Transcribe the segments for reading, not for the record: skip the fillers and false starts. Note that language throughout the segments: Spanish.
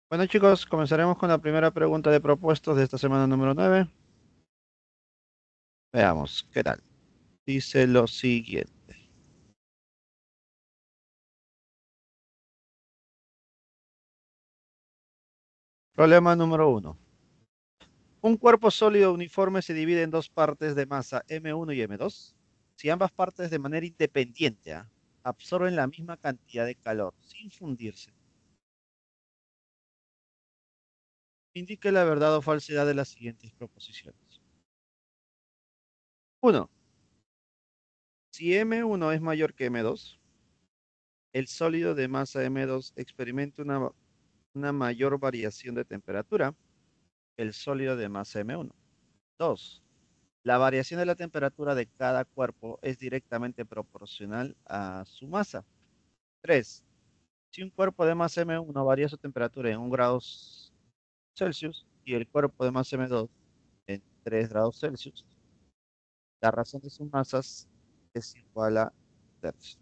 Bueno chicos, comenzaremos con la primera pregunta de propuestos de esta semana número 9. Veamos, ¿qué tal? Dice lo siguiente. Problema número 1. Un cuerpo sólido uniforme se divide en dos partes de masa M1 y M2. Si ambas partes de manera independiente absorben la misma cantidad de calor sin fundirse, indique la verdad o falsedad de las siguientes proposiciones. 1. Si M1 es mayor que M2, el sólido de masa M2 experimenta una mayor variación de temperatura el sólido de masa M1. 2. La variación de la temperatura de cada cuerpo es directamente proporcional a su masa. 3. Si un cuerpo de masa M1 varía su temperatura en 1 grado Celsius y el cuerpo de masa M2 en 3 grados Celsius, la razón de sus masas es igual a tercios.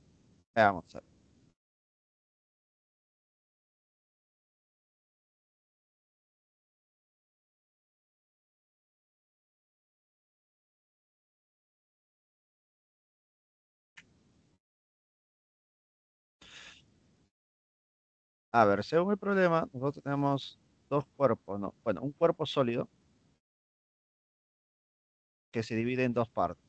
Veamos. A ver, según el problema, nosotros tenemos dos cuerpos, ¿no? Bueno, un cuerpo sólido que se divide en dos partes.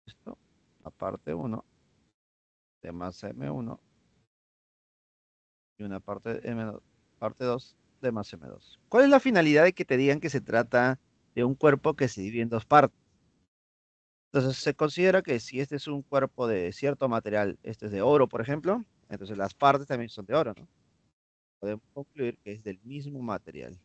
¿Listo? La parte uno de masa M1 y una parte M2, parte 2 de masa M2. ¿Cuál es la finalidad de que te digan que se trata de un cuerpo que se divide en dos partes? Entonces se considera que si este es un cuerpo de cierto material, este es de oro, por ejemplo, entonces las partes también son de oro, ¿no? Podemos concluir que es del mismo material.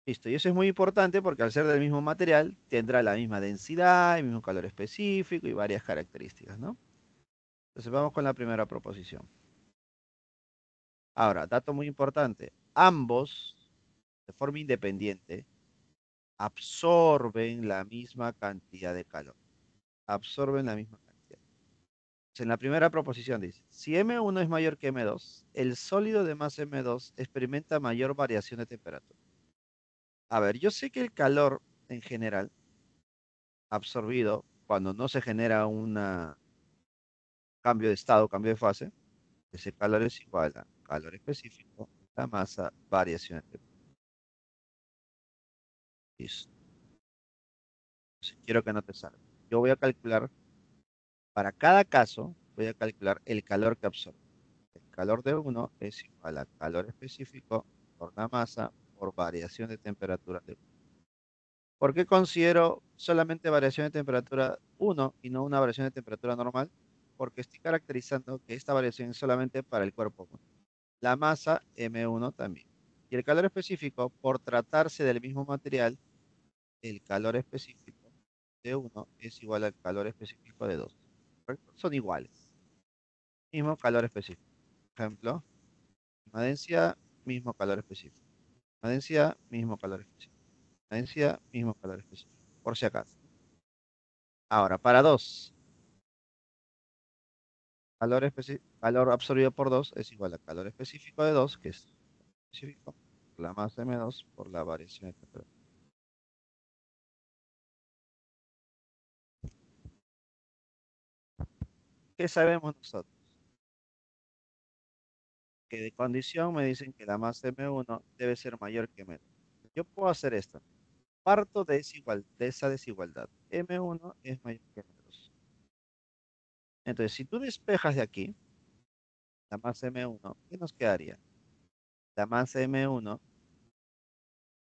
Listo, y eso es muy importante porque al ser del mismo material tendrá la misma densidad, el mismo calor específico y varias características, ¿no? Entonces vamos con la primera proposición. Ahora, dato muy importante, ambos, de forma independiente, absorben la misma cantidad de calor. Absorben la misma cantidad. En la primera proposición dice, si M1 es mayor que M2, el sólido de masa M2 experimenta mayor variación de temperatura. A ver, yo sé que el calor en general absorbido cuando no se genera un cambio de estado, cambio de fase, ese calor es igual a calor específico, la masa, variación de temperatura. Listo. Entonces, quiero que no te salga. Yo voy a calcular, para cada caso, voy a calcular el calor que absorbe. El calor de uno es igual a calor específico por la masa por variación de temperatura de uno. ¿Por qué considero solamente variación de temperatura uno y no una variación de temperatura normal? Porque estoy caracterizando que esta variación es solamente para el cuerpo uno. La masa M1 también. Y el calor específico, por tratarse del mismo material, el calor específico de uno es igual al calor específico de 2. ¿Correcto? Son iguales. Mismo calor específico. Ejemplo, misma densidad, mismo calor específico. Misma densidad, mismo calor específico. Misma densidad, mismo calor específico. Por si acaso. Ahora, para 2, calor absorbido por 2 es igual a calor específico de 2, que es específico, por la masa M2 por la variación de temperatura. ¿Qué sabemos nosotros? Que de condición me dicen que la masa M1 debe ser mayor que M2. Yo puedo hacer esto. Parto de esa desigualdad. M1 es mayor que M2. Entonces, si tú despejas de aquí la masa M1, ¿qué nos quedaría? La masa M1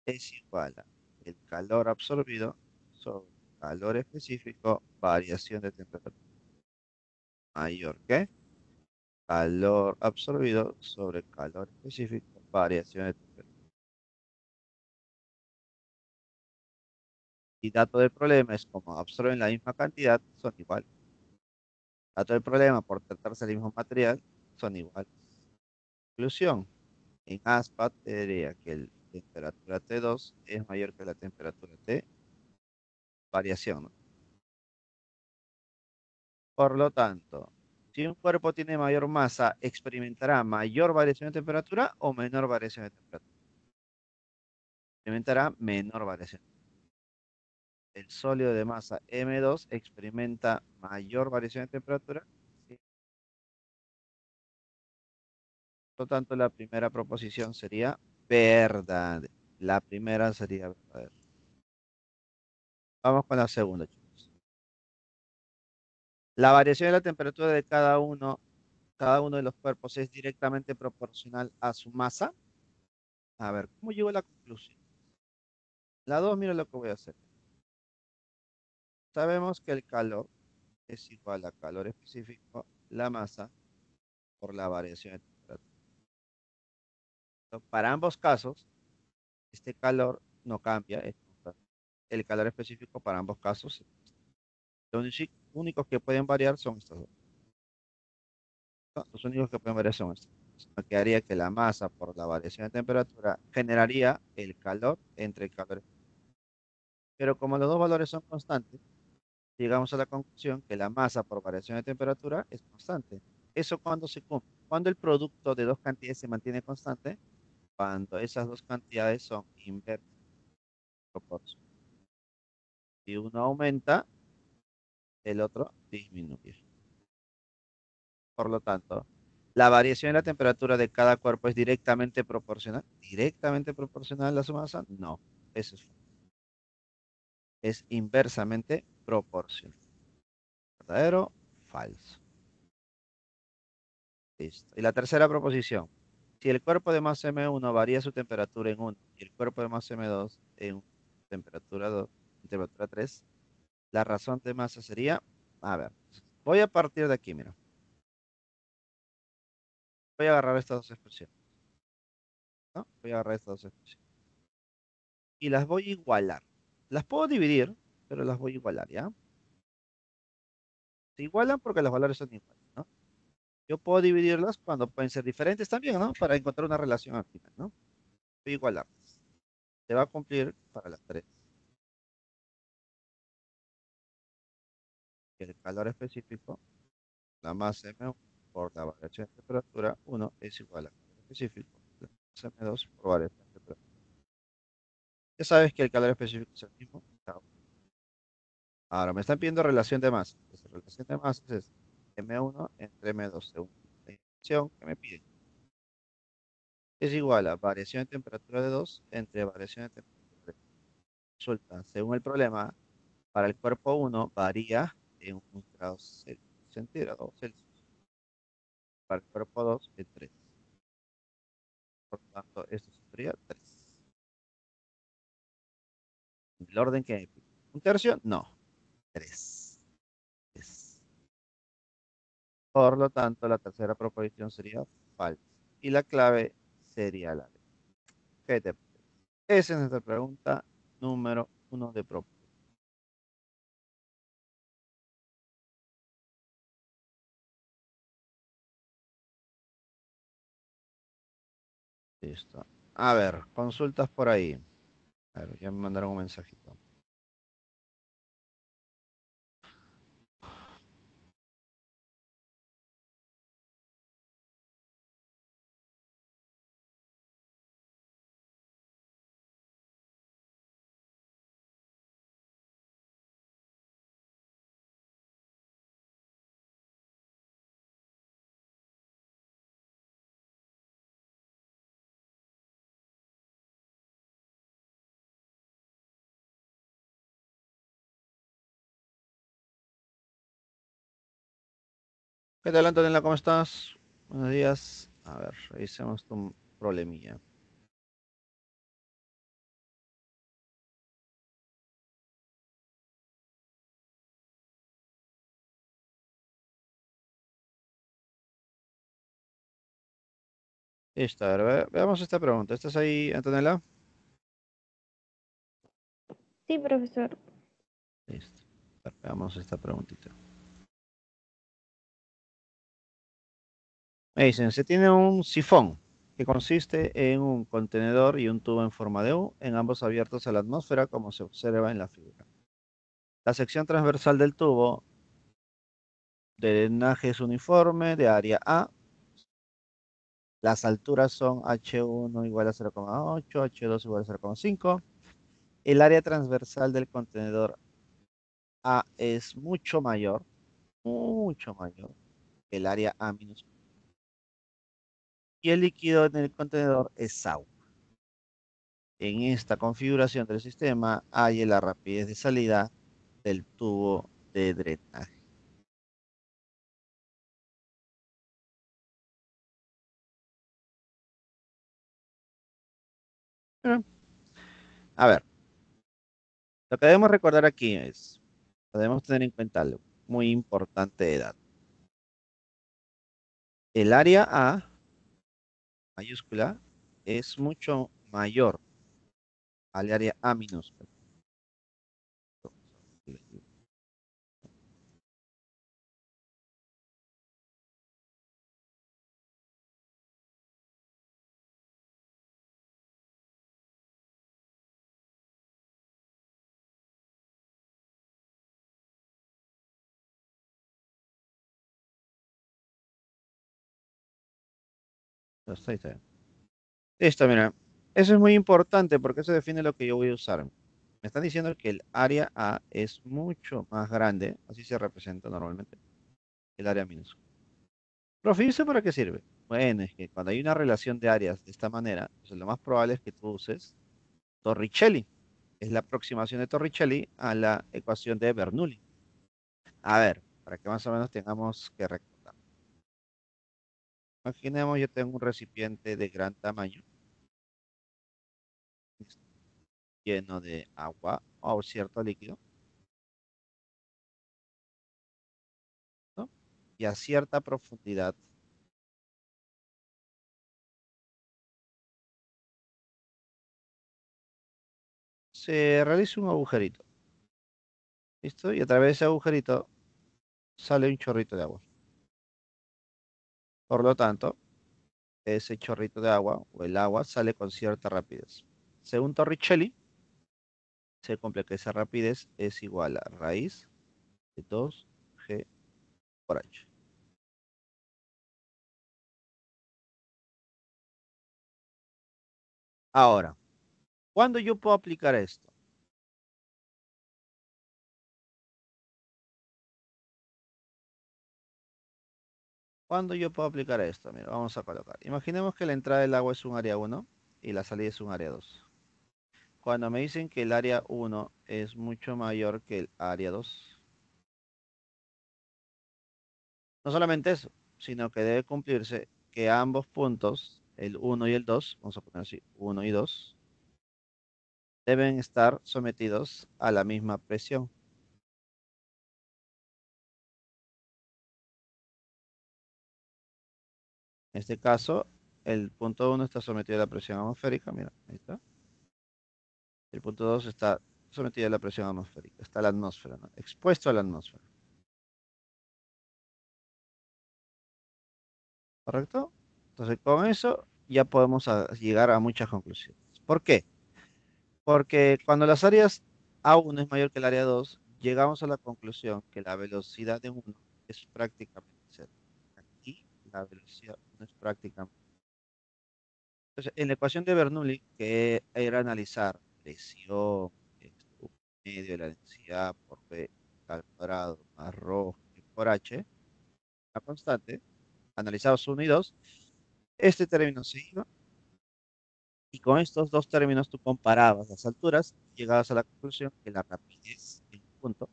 es igual a el calor absorbido sobre calor específico, variación de temperatura. Mayor que calor absorbido sobre calor específico, variación de temperatura. Y dato del problema es como absorben la misma cantidad, son iguales. Dato del problema, por tratarse del mismo material, son iguales. Conclusión. En ASPAT te diría que la temperatura T2 es mayor que la temperatura T. variación, ¿no? Por lo tanto, si un cuerpo tiene mayor masa, ¿experimentará mayor variación de temperatura o menor variación de temperatura? Experimentará menor variación. El sólido de masa M2 experimenta mayor variación de temperatura. ¿Sí? Por lo tanto, la primera proposición sería verdad. La primera sería verdadera. Vamos con la segunda, chicos. La variación de la temperatura de cada uno de los cuerpos es directamente proporcional a su masa. A ver, ¿cómo llego a la conclusión? La 2, mira lo que voy a hacer. Sabemos que el calor es igual a calor específico, la masa, por la variación de temperatura. Entonces, para ambos casos, este calor no cambia, es constante. El calor específico para ambos casos. Los únicos que pueden variar son estos dos. ¿No? Los únicos que pueden variar son estos. Lo que haría que la masa por la variación de temperatura generaría el calor entre el calor. Pero como los dos valores son constantes, llegamos a la conclusión que la masa por variación de temperatura es constante. ¿Eso cuando se cumple? Cuando el producto de dos cantidades se mantiene constante, cuando esas dos cantidades son inversas proporcionales. Si uno aumenta, el otro disminuye. Por lo tanto, la variación en la temperatura de cada cuerpo es directamente proporcional. ¿Directamente proporcional a su masa? No, eso es inversamente proporcional. ¿Verdadero? Falso. Listo. Y la tercera proposición. Si el cuerpo de masa M1 varía su temperatura en 1 y el cuerpo de masa M2 en temperatura 2, en temperatura 3, la razón de masa sería, a ver, voy a partir de aquí, mira. Voy a agarrar estas dos expresiones, ¿no? Voy a agarrar estas dos expresiones. Y las voy a igualar. Las puedo dividir, pero las voy a igualar, ¿ya? Se igualan porque los valores son iguales, ¿no? Yo puedo dividirlas cuando pueden ser diferentes también, ¿no? Para encontrar una relación al final, ¿no? Voy a igualarlas. Se va a cumplir para las tres. Que el calor específico, la masa M1 por la variación de temperatura 1 es igual al calor específico, la masa M2 por variación de temperatura. Ya sabes que el calor específico es el mismo. Chao. Ahora me están pidiendo relación de masas. Esa relación de masas es M1 entre M2 según la información que me piden. Es igual a variación de temperatura de 2 entre variación de temperatura de 3. Resulta, según el problema, para el cuerpo 1 varía en 1 grado centígrado Celsius. Para el cuerpo 2 en 3. Por lo tanto, esto sería 3. El orden que me pide. ¿Un tercio? No. 3. Por lo tanto, la tercera proposición sería falsa. Y la clave sería la D. ¿Qué te parece? Esa es nuestra pregunta número 1 de proposición. Listo. A ver, consultas por ahí. A ver, ya me mandaron un mensajito. ¿Qué tal, Antonella? ¿Cómo estás? Buenos días. A ver, revisemos tu problemilla. Listo, a ver, veamos esta pregunta. ¿Estás ahí, Antonella? Sí, profesor. Listo. A ver, veamos esta preguntita. Me dicen, se tiene un sifón que consiste en un contenedor y un tubo en forma de U, en ambos abiertos a la atmósfera, como se observa en la figura. La sección transversal del tubo de drenaje es uniforme de área A. Las alturas son H1 igual a 0,8, H2 igual a 0,5. El área transversal del contenedor A es mucho mayor que el área A minus. Y el líquido en el contenedor es agua. En esta configuración del sistema hay la rapidez de salida del tubo de drenaje. Bueno, a ver, lo que debemos recordar aquí es, debemos tener en cuenta algo muy importante de datos. El área A mayúscula es mucho mayor al área A minúscula. Está bien. Listo, mira. Eso es muy importante porque eso define lo que yo voy a usar. Me están diciendo que el área A es mucho más grande, así se representa normalmente, que el área minúscula. Profe, ¿y eso para qué sirve? Bueno, es que cuando hay una relación de áreas de esta manera, pues lo más probable es que tú uses Torricelli. Es la aproximación de Torricelli a la ecuación de Bernoulli. A ver, para que más o menos tengamos que recordar. Imaginemos yo tengo un recipiente de gran tamaño lleno de agua o cierto líquido, ¿no? Y a cierta profundidad se realiza un agujerito, ¿listo? Y a través de ese agujerito sale un chorrito de agua. Por lo tanto, ese chorrito de agua o el agua sale con cierta rapidez. Según Torricelli, se cumple que esa rapidez es igual a raíz de 2G por H. Ahora, ¿cuándo yo puedo aplicar esto? ¿Cuándo yo puedo aplicar esto? Mira, vamos a colocar. Imaginemos que la entrada del agua es un área 1 y la salida es un área 2. Cuando me dicen que el área 1 es mucho mayor que el área 2, no solamente eso, sino que debe cumplirse que ambos puntos, el 1 y el 2, vamos a poner así, 1 y 2, deben estar sometidos a la misma presión. En este caso, el punto 1 está sometido a la presión atmosférica, mira, ahí está. El punto 2 está sometido a la presión atmosférica, está la atmósfera, ¿no? Expuesto a la atmósfera, ¿correcto? Entonces, con eso ya podemos llegar a muchas conclusiones. ¿Por qué? Porque cuando las áreas A1 es mayor que el área 2, llegamos a la conclusión que la velocidad de uno es prácticamente cero. Aquí la velocidad no es prácticamente. Entonces, en la ecuación de Bernoulli, que era analizar presión, medio de la densidad por B al cuadrado más rho por H, la constante, analizados uno y 2, este término se iba y con estos dos términos tú comparabas las alturas y llegabas a la conclusión que la rapidez en un punto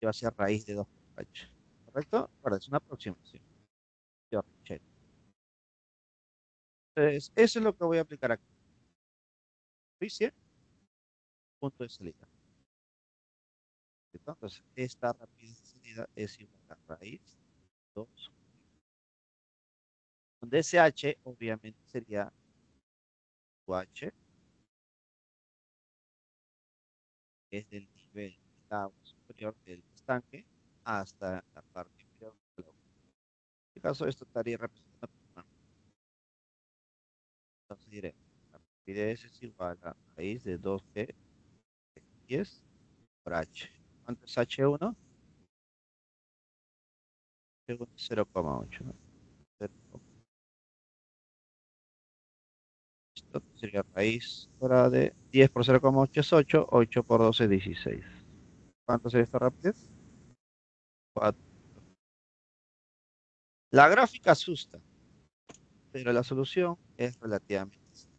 iba a ser raíz de 2 por H. ¿Correcto? Ahora es una aproximación. Yo, che. Entonces, eso es lo que voy a aplicar aquí. Superficie, punto de salida. ¿Listo? Entonces, esta rapidez de salida es igual a raíz 2. Donde ese H obviamente sería tu H, que es del nivel del agua superior del estanque hasta la parte inferior del agua. En este caso, esto estaría representando. Entonces diré, la rapidez es igual a raíz de 2G 10 por H. ¿Cuánto es H1? H1 es 0,8, ¿no? 0, esto sería raíz ahora de 10 por 0,8 es 8, 8 por 2 es 16. ¿Cuánto sería esta rapidez? 4. La gráfica asusta, pero la solución es relativamente sencilla.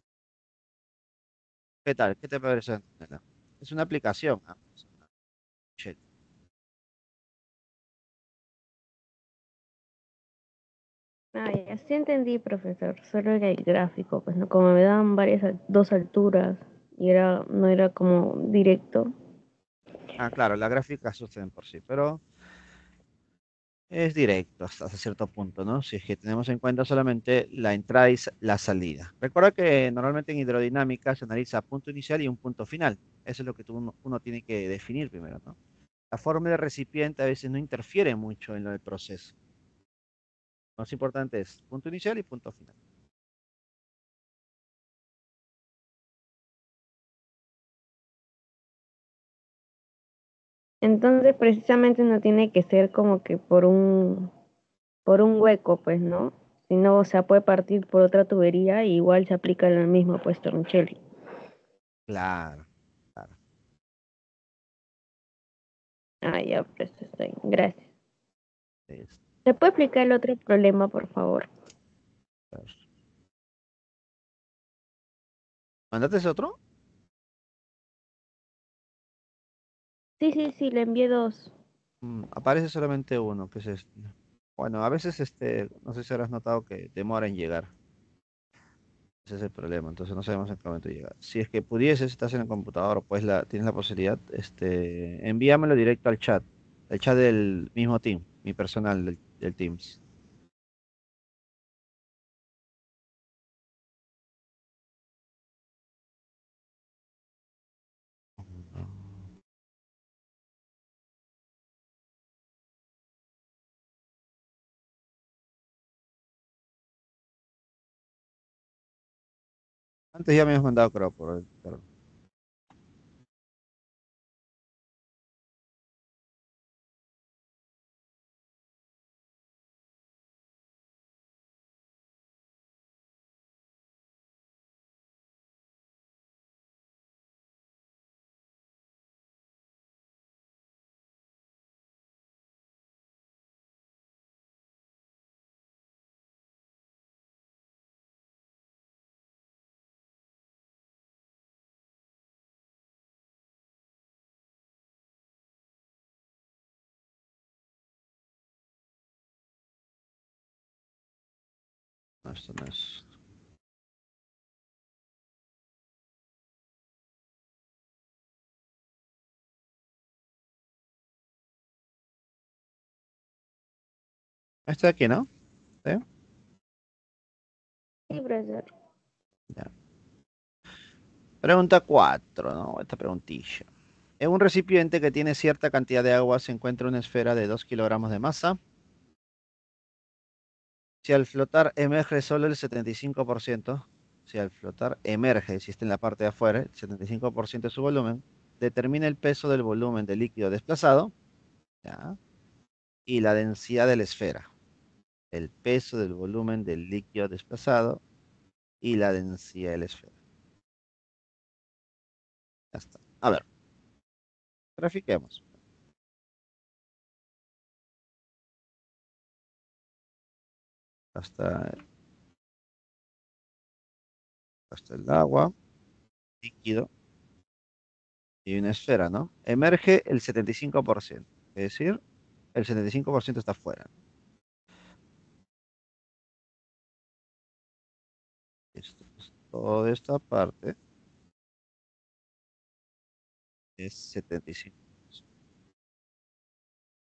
¿Qué tal? ¿Qué te parece, Antonella? Es una aplicación. Es una shell. Ah, ya sí entendí, profesor. Solo era el gráfico, pues no, como me daban dos alturas y no era como directo. Claro, la gráfica asusta en por sí, pero es directo hasta cierto punto, ¿no? Si es que tenemos en cuenta solamente la entrada y la salida. Recuerda que normalmente en hidrodinámica se analiza punto inicial y un punto final. Eso es lo que uno tiene que definir primero, ¿no? La forma de recipiente a veces no interfiere mucho en lo del proceso. Lo más importante es punto inicial y punto final. Entonces, precisamente no tiene que ser como que por un hueco, pues, ¿no? Si no, o sea, puede partir por otra tubería y igual se aplica lo mismo, pues, Tornicelli. Claro, claro. Ah, ya, pues, está bien. Gracias. Es- ¿Se puede explicar el otro problema, por favor? ¿Mandaste ese otro? Sí, sí, sí, le envié dos. Aparece solamente uno, que es este. Bueno, a veces no sé si habrás notado que demora en llegar. Ese es el problema, entonces no sabemos en qué momento llega. Si es que pudieses, estás en el computador, pues tienes la posibilidad, envíamelo directo al chat, el chat del mismo team, mi personal del Teams. Antes ya me habías mandado, creo, pero no, esto no es. Este de aquí, ¿no? ¿Sí? Sí, profesor. Ya. Pregunta 4, ¿no? Esta preguntilla. En un recipiente que tiene cierta cantidad de agua se encuentra una esfera de 2 kilogramos de masa. Si al flotar emerge solo el 75%, si al flotar emerge, si está en la parte de afuera, el 75% de su volumen, determina el peso del volumen del líquido desplazado, ¿ya? Y la densidad de la esfera. El peso del volumen del líquido desplazado y la densidad de la esfera. Ya está. A ver, grafiquemos. Hasta, hasta el agua, líquido y una esfera, ¿no? Emerge el 75%, es decir, el 75% está afuera. Esto es toda esta parte es 75%.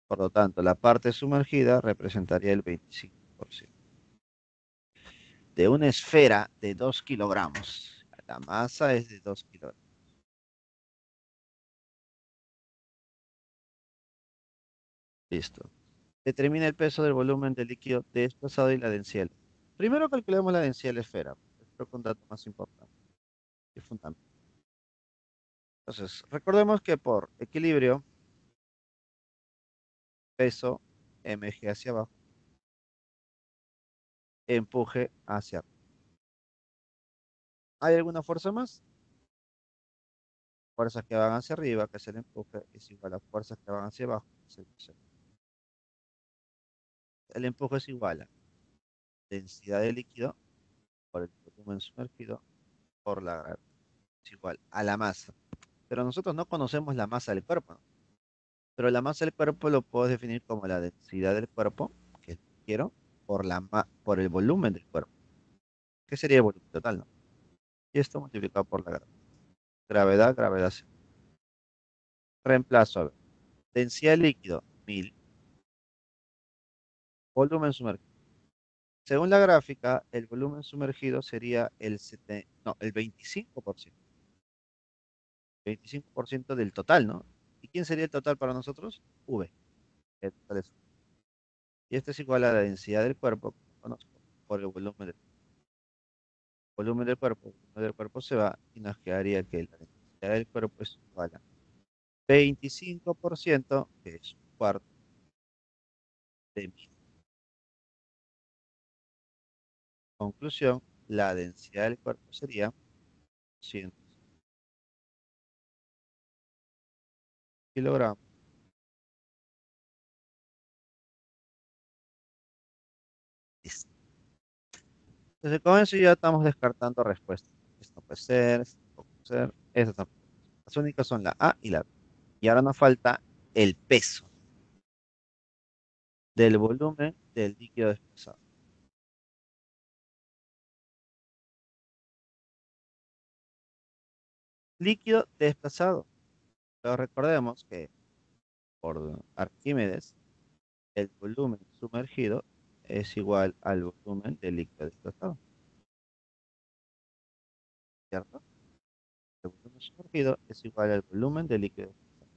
Por lo tanto, la parte sumergida representaría el 25% de una esfera de 2 kilogramos. La masa es de 2 kilogramos. Listo. Determina el peso del volumen del líquido desplazado y la densidad. Primero calculemos la densidad de la esfera. Creo que un dato más importante y fundamental. Entonces, recordemos que por equilibrio peso, mg hacia abajo, empuje hacia arriba. ¿Hay alguna fuerza más? Fuerzas que van hacia arriba, que es el empuje, es igual a fuerzas que van hacia abajo, que es el peso. El empuje es igual a densidad de líquido por el volumen sumergido por la gravedad. Es igual a la masa. Pero nosotros no conocemos la masa del cuerpo, ¿no? Pero la masa del cuerpo lo puedo definir como la densidad del cuerpo, que es lo que quiero, por el volumen del cuerpo. ¿Qué sería el volumen total, no? Y esto multiplicado por la gravedad. Gravedad, gravedad cero. Reemplazo, a ver. Densidad de líquido, 1000. Volumen sumergido. Según la gráfica, el volumen sumergido sería no, el 25%. 25% del total, ¿no? ¿Y quién sería el total para nosotros? V. El total es- Y esto es igual a la densidad del cuerpo, que conozco, por el el volumen del cuerpo se va y nos quedaría que la densidad del cuerpo es igual a 25%, que es un cuarto de 1000. Conclusión, la densidad del cuerpo sería 100 kilogramos. Listo. Entonces, con eso ya estamos descartando respuestas. Esto puede ser, esto puede ser, esto tampoco. Las únicas son la A y la B. Y ahora nos falta el peso del volumen del líquido desplazado. Líquido desplazado. Pero recordemos que por Arquímedes, el volumen sumergido es igual al volumen del líquido desplazado, ¿cierto? El volumen sumergido es igual al volumen del líquido desplazado,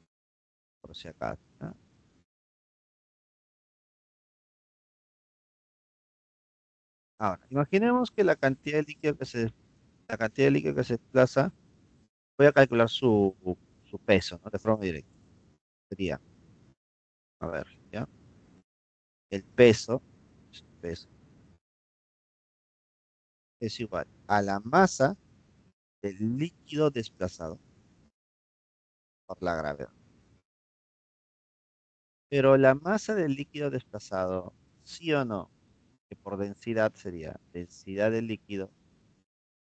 por si acaso, ¿no? Ahora, imaginemos que la cantidad de líquido que se desplaza, voy a calcular su peso, ¿no? De forma directa. Sería, a ver, ¿ya? El peso es igual a la masa del líquido desplazado por la gravedad. Pero la masa del líquido desplazado, sí o no, que por densidad sería densidad del líquido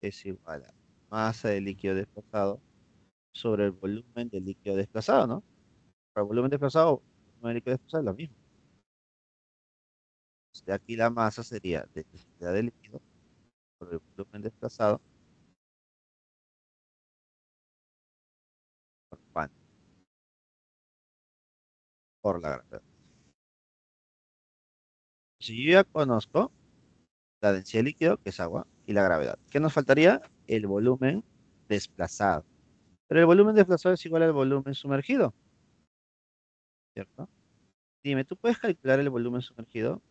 es igual a masa del líquido desplazado sobre el volumen del líquido desplazado, ¿no? Para el volumen desplazado, el volumen del líquido desplazado es lo mismo. De aquí la masa sería densidad del líquido sobre el volumen desplazado por cuánto, por la gravedad. Si yo ya conozco la densidad del líquido, que es agua, y la gravedad, ¿qué nos faltaría? El volumen desplazado. Pero el volumen desplazado es igual al volumen sumergido, ¿cierto? Dime, ¿tú puedes calcular el volumen sumergido?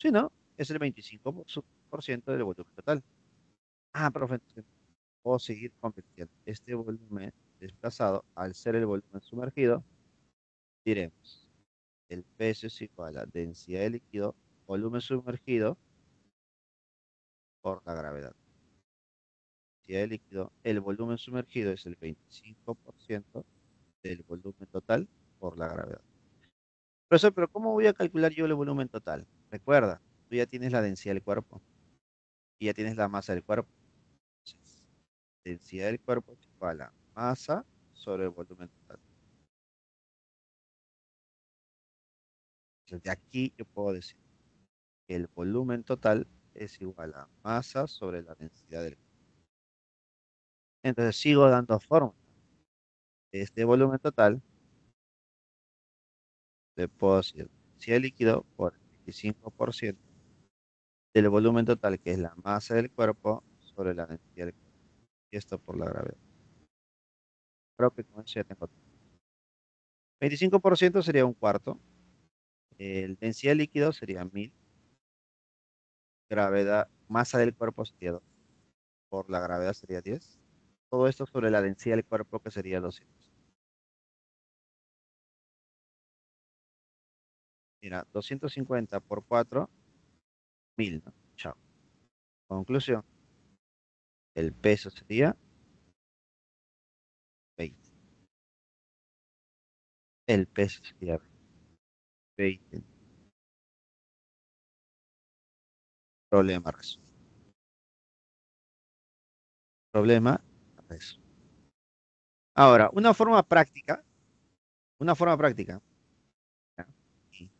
Sí, ¿no? Es el 25% del volumen total. Ah, profe, entonces puedo seguir convirtiendo este volumen desplazado al ser el volumen sumergido. Diremos, el peso es igual a densidad de líquido, volumen sumergido por la gravedad. Densidad de líquido, el volumen sumergido es el 25% del volumen total por la gravedad. Profesor, pero ¿cómo voy a calcular yo el volumen total? Recuerda, tú ya tienes la densidad del cuerpo y ya tienes la masa del cuerpo. Entonces, densidad del cuerpo es igual a masa sobre el volumen total. Entonces, de aquí yo puedo decir que el volumen total es igual a masa sobre la densidad del cuerpo. Entonces, sigo dando forma. Este volumen total le puedo decir densidad líquido por el 25% del volumen total, que es la masa del cuerpo, sobre la densidad del cuerpo. Y esto por la gravedad. Creo que con eso ya tengo todo. 25% sería un cuarto. El densidad líquido sería 1000. Gravedad, masa del cuerpo sería 2. Por la gravedad sería 10. Todo esto sobre la densidad del cuerpo que sería 200. Mira, 250 por 4, 1000, ¿no? Chao. Conclusión, el peso sería 20. El peso sería 20. Problema resuelto. Problema resuelto. Ahora, una forma práctica. ¿Ya? Y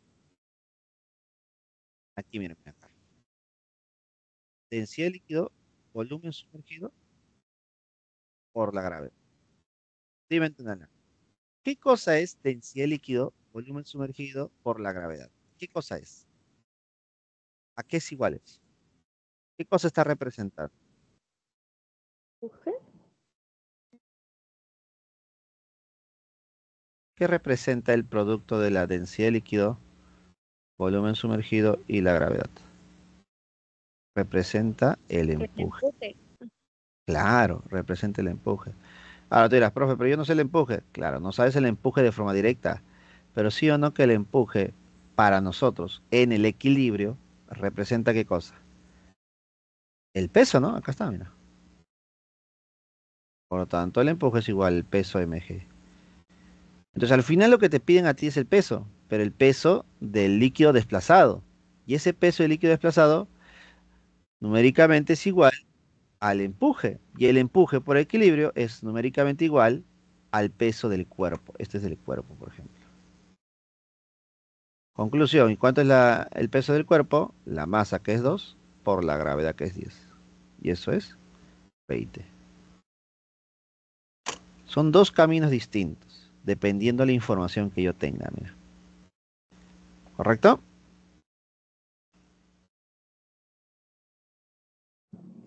aquí, miren, miren acá. Densidad líquido, volumen sumergido por la gravedad. Dime entenderla. ¿Qué cosa es densidad líquido, volumen sumergido por la gravedad? ¿Qué cosa es? ¿A qué es iguales? ¿Qué cosa está representando? ¿Empuje? ¿Qué representa el producto de la densidad líquido, volumen sumergido y la gravedad? Representa el El empuje. empuje. Claro, representa el empuje. Ahora tú dirás, profe, pero yo no sé el empuje. Claro, no sabes el empuje de forma directa, pero sí o no que el empuje para nosotros en el equilibrio representa qué cosa? El peso, ¿no? Acá está, mira. Por lo tanto, el empuje es igual al peso mg. Entonces, al final lo que te piden a ti es el peso, pero el peso del líquido desplazado. Y ese peso del líquido desplazado numéricamente es igual al empuje. Y el empuje por equilibrio es numéricamente igual al peso del cuerpo. Este es el cuerpo, por ejemplo. Conclusión, ¿y cuánto es el peso del cuerpo? La masa, que es 2 por la gravedad, que es 10. Y eso es 20. Son dos caminos distintos, dependiendo de la información que yo tenga, mira. ¿Correcto?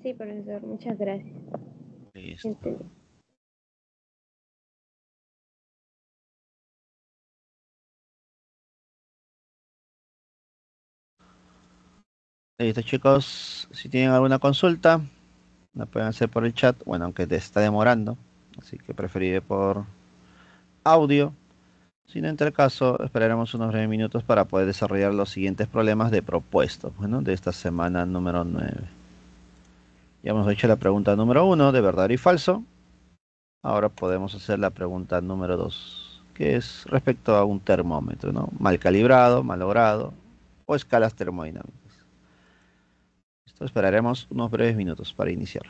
Sí, profesor, muchas gracias. Listo. Entendí. Listo, chicos. Si tienen alguna consulta, la pueden hacer por el chat. Bueno, aunque te está demorando, así que preferiré por audio. Si no, en tal caso, esperaremos unos breves minutos para poder desarrollar los siguientes problemas de propuestos, bueno, de esta semana número 9. Ya hemos hecho la pregunta número 1 de verdadero y falso. Ahora podemos hacer la pregunta número 2, que es respecto a un termómetro, ¿no? Mal calibrado, mal logrado o escalas termodinámicas. Esto esperaremos unos breves minutos para iniciar.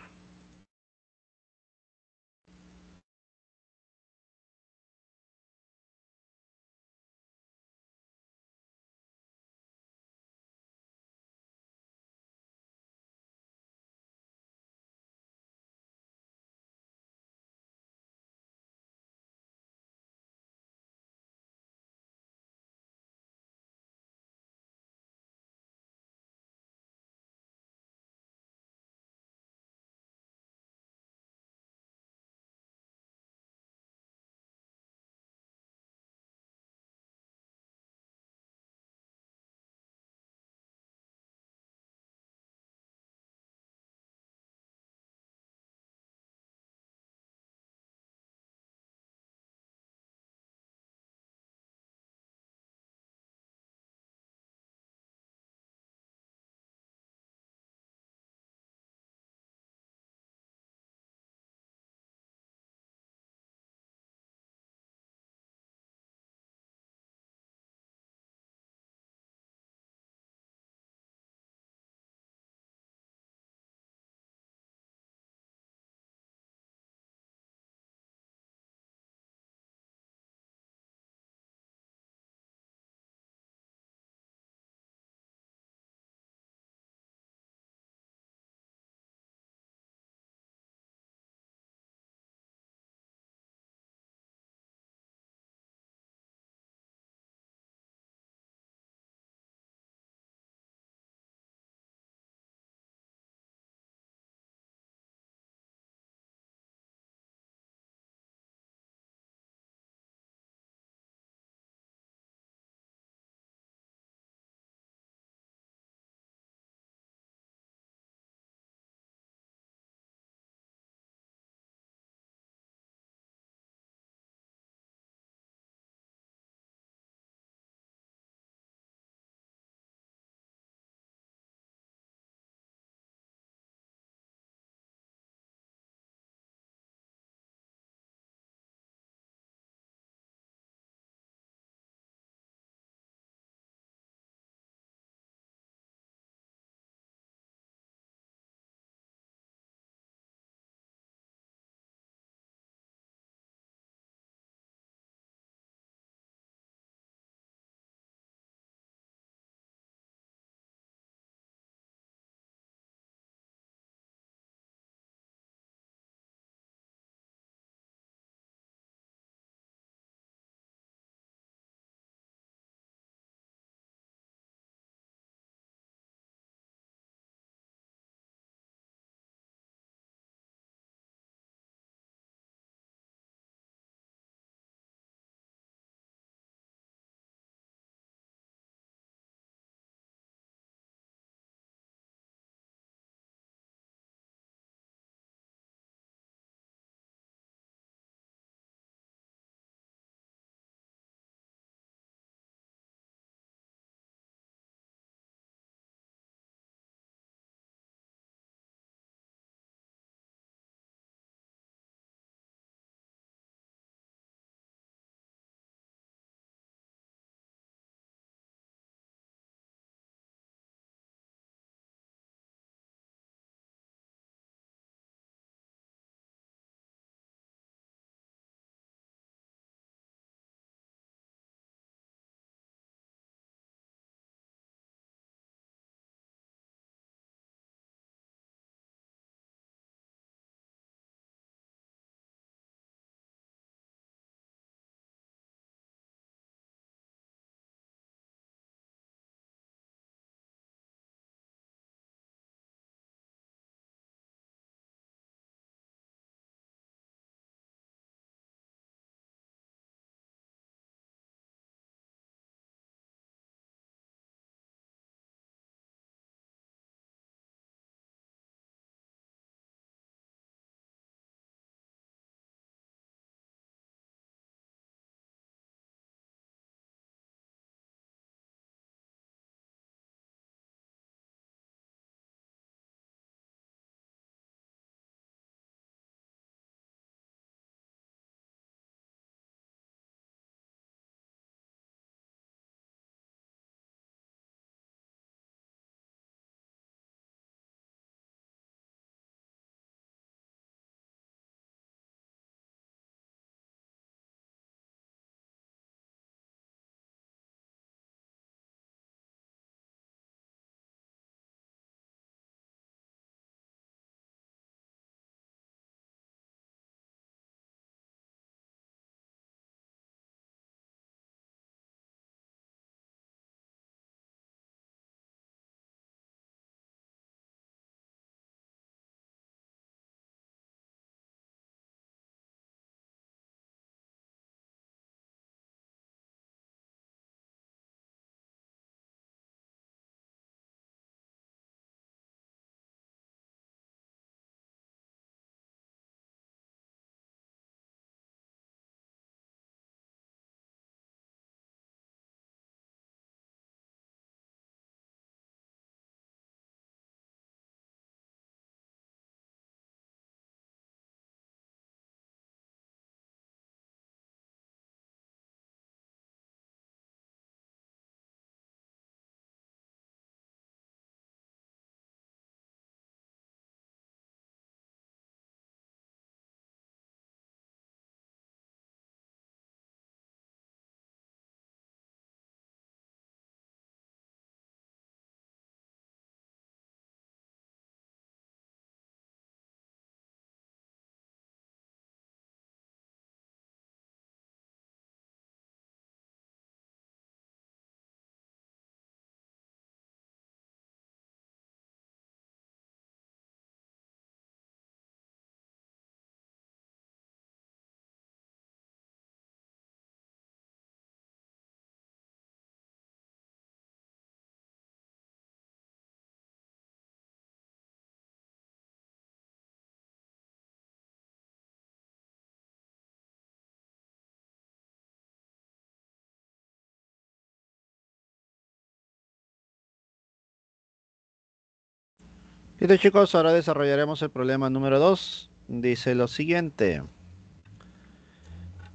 Listo, chicos, ahora desarrollaremos el problema número 2. Dice lo siguiente.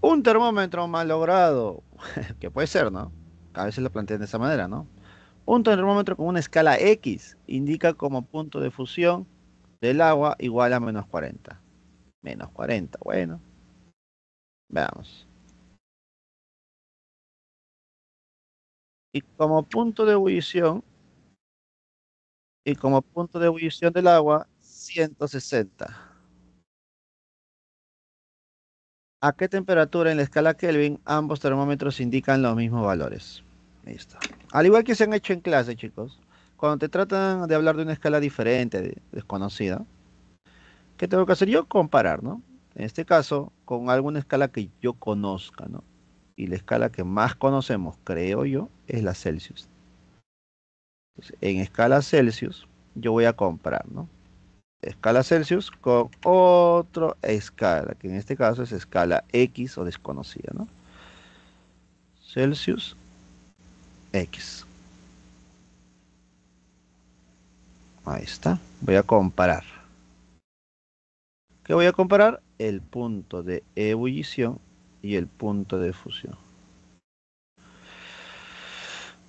Un termómetro mal logrado, que puede ser, ¿no? A veces lo plantean de esa manera, ¿no? Un termómetro con una escala X indica como punto de fusión del agua igual a menos 40. Menos 40, bueno, veamos. Y como punto de ebullición, y como punto de ebullición del agua, 160. ¿A qué temperatura en la escala Kelvin ambos termómetros indican los mismos valores? Listo. Al igual que se han hecho en clase, chicos, cuando te tratan de hablar de una escala diferente, desconocida, ¿qué tengo que hacer yo? Comparar, ¿no? En este caso, con alguna escala que yo conozca, ¿no? Y la escala que más conocemos, creo yo, es la Celsius. Entonces, en escala Celsius, yo voy a comparar, ¿no? Escala Celsius con otra escala, que en este caso es escala X o desconocida, ¿no? Celsius X. Ahí está. Voy a comparar. ¿Qué voy a comparar? El punto de ebullición y el punto de fusión.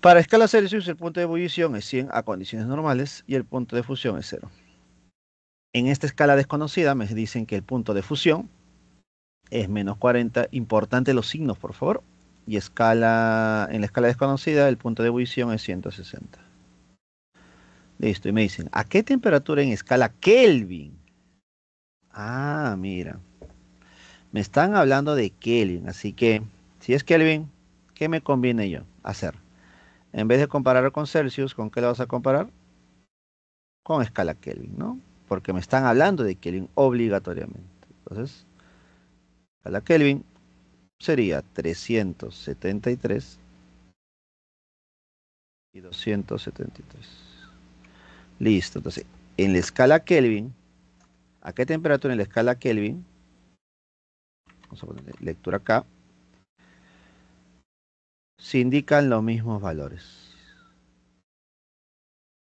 Para escala Celsius, el punto de ebullición es 100 a condiciones normales y el punto de fusión es 0. En esta escala desconocida me dicen que el punto de fusión es menos 40. Importante los signos, por favor. Y en la escala desconocida, el punto de ebullición es 160. Listo. Y me dicen, ¿a qué temperatura en escala Kelvin? Ah, mira. Me están hablando de Kelvin. Así que, si es Kelvin, ¿qué me conviene yo hacer? En vez de comparar con Celsius, ¿con qué lo vas a comparar? Con escala Kelvin, ¿no? Porque me están hablando de Kelvin obligatoriamente. Entonces, escala Kelvin sería 373 y 273. Listo. Entonces, en la escala Kelvin, ¿a qué temperatura en la escala Kelvin? Vamos a poner lectura acá. Se indican los mismos valores.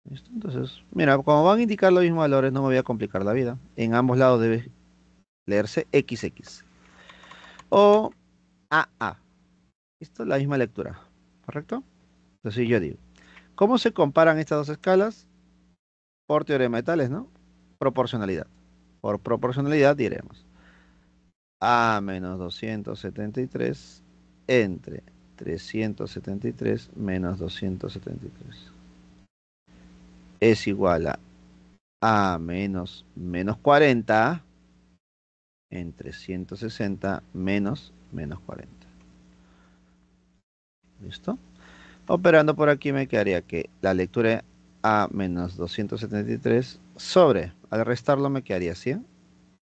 ¿Listo? Entonces, mira, como van a indicar los mismos valores, no me voy a complicar la vida. En ambos lados debe leerse XX o AA. Esto es la misma lectura, ¿correcto? Entonces yo digo, ¿cómo se comparan estas dos escalas? Por teorema de Tales, ¿no? Proporcionalidad. Por proporcionalidad diremos A menos 273 entre 373 menos 273 es igual a menos 40 entre 160 menos 40. ¿Listo? Operando por aquí me quedaría que la lectura A menos 273 sobre, al restarlo me quedaría 100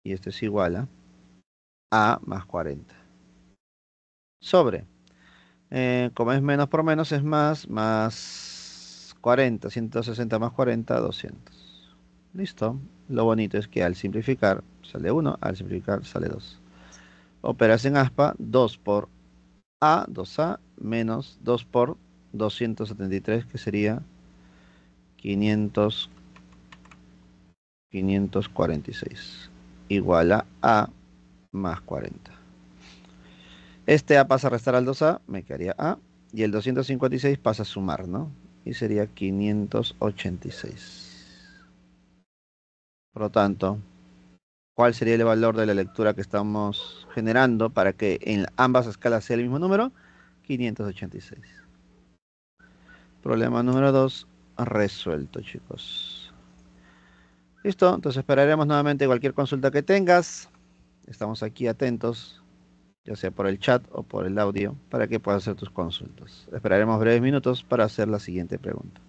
y esto es igual a más 40. Sobre, como es menos por menos es más 40, 160 más 40, 200. Listo. Lo bonito es que al simplificar sale 1, al simplificar sale 2. Operas en aspa, 2 por A, 2A, menos 2 por 273, que sería 500, 546, igual a más 40. Este A pasa a restar al 2A, me quedaría A, y el 256 pasa a sumar, ¿no? Y sería 586. Por lo tanto, ¿cuál sería el valor de la lectura que estamos generando para que en ambas escalas sea el mismo número? 586. Problema número 2 resuelto, chicos. Listo, entonces esperaremos nuevamente cualquier consulta que tengas. Estamos aquí atentos, ya sea por el chat o por el audio, para que puedas hacer tus consultas. Esperaremos breves minutos para hacer la siguiente pregunta.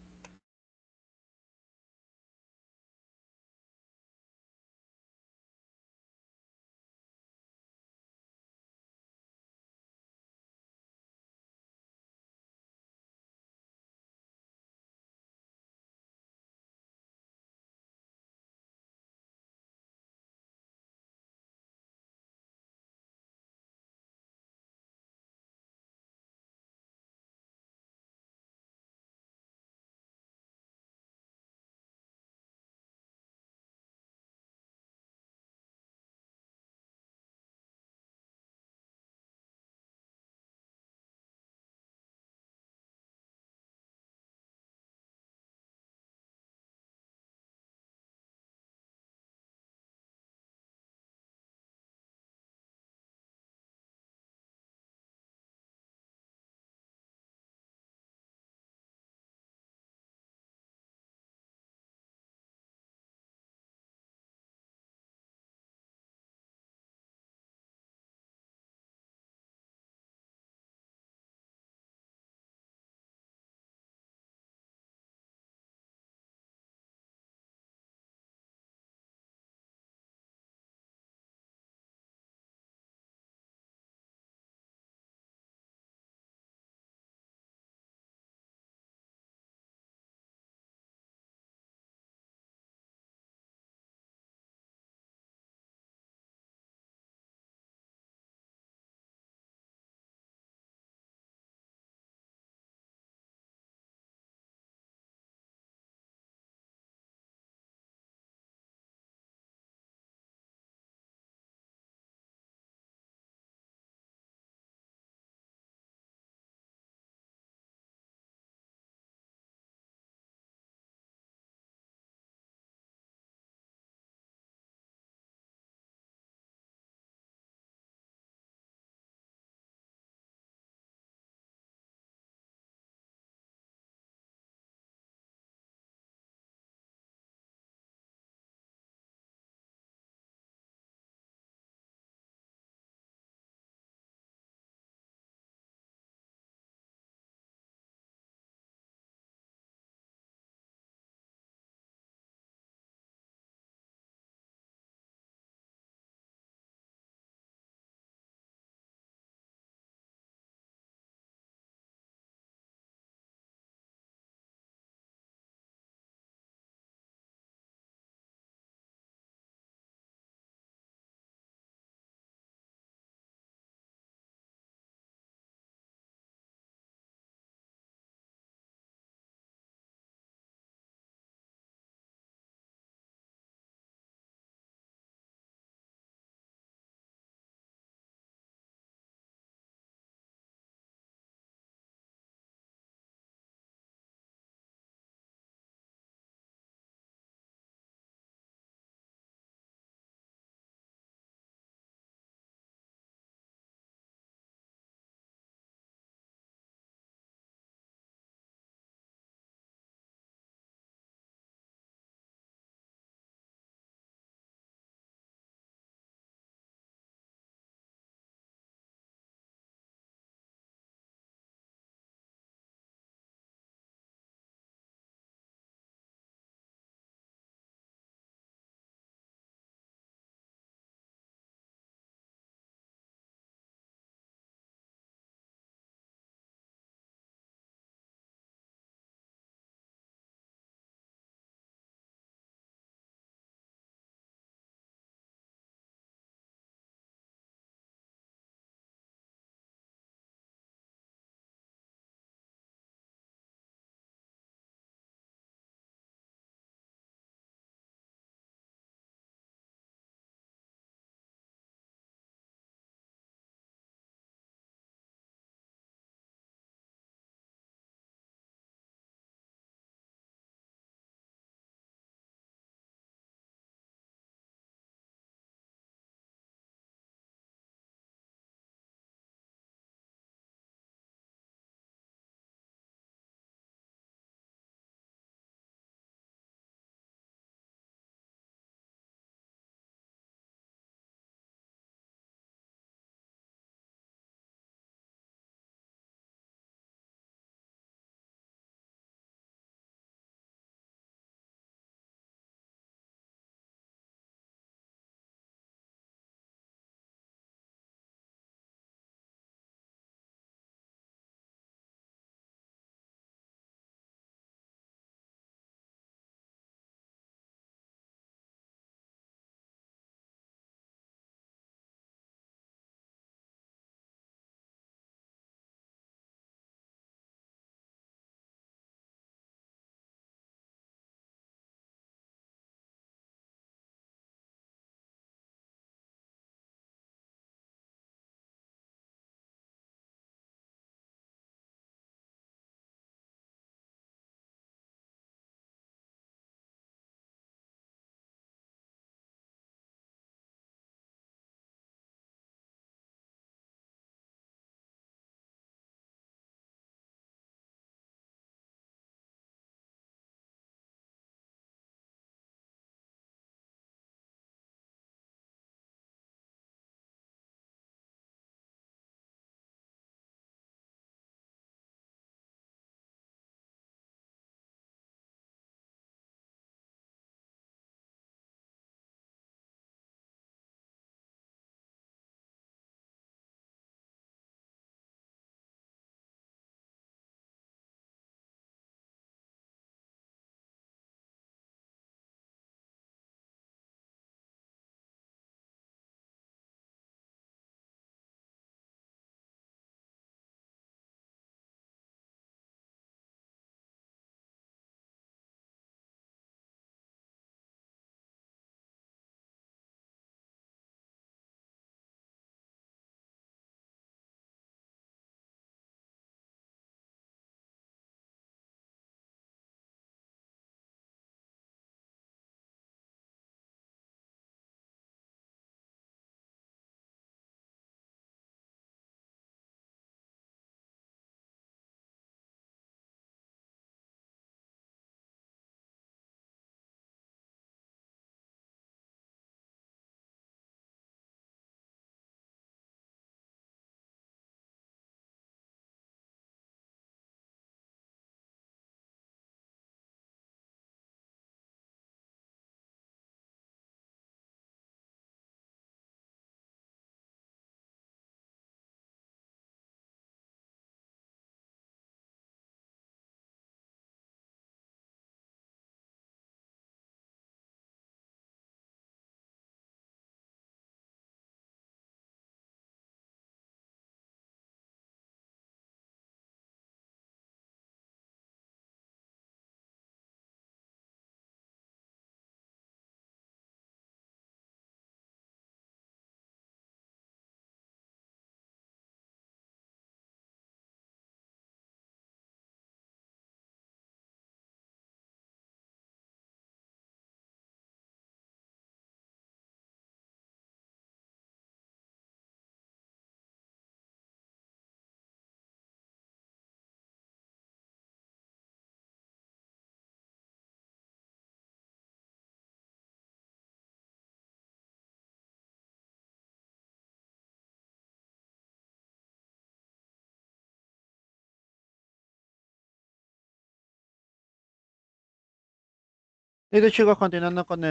Listo, chicos, continuando con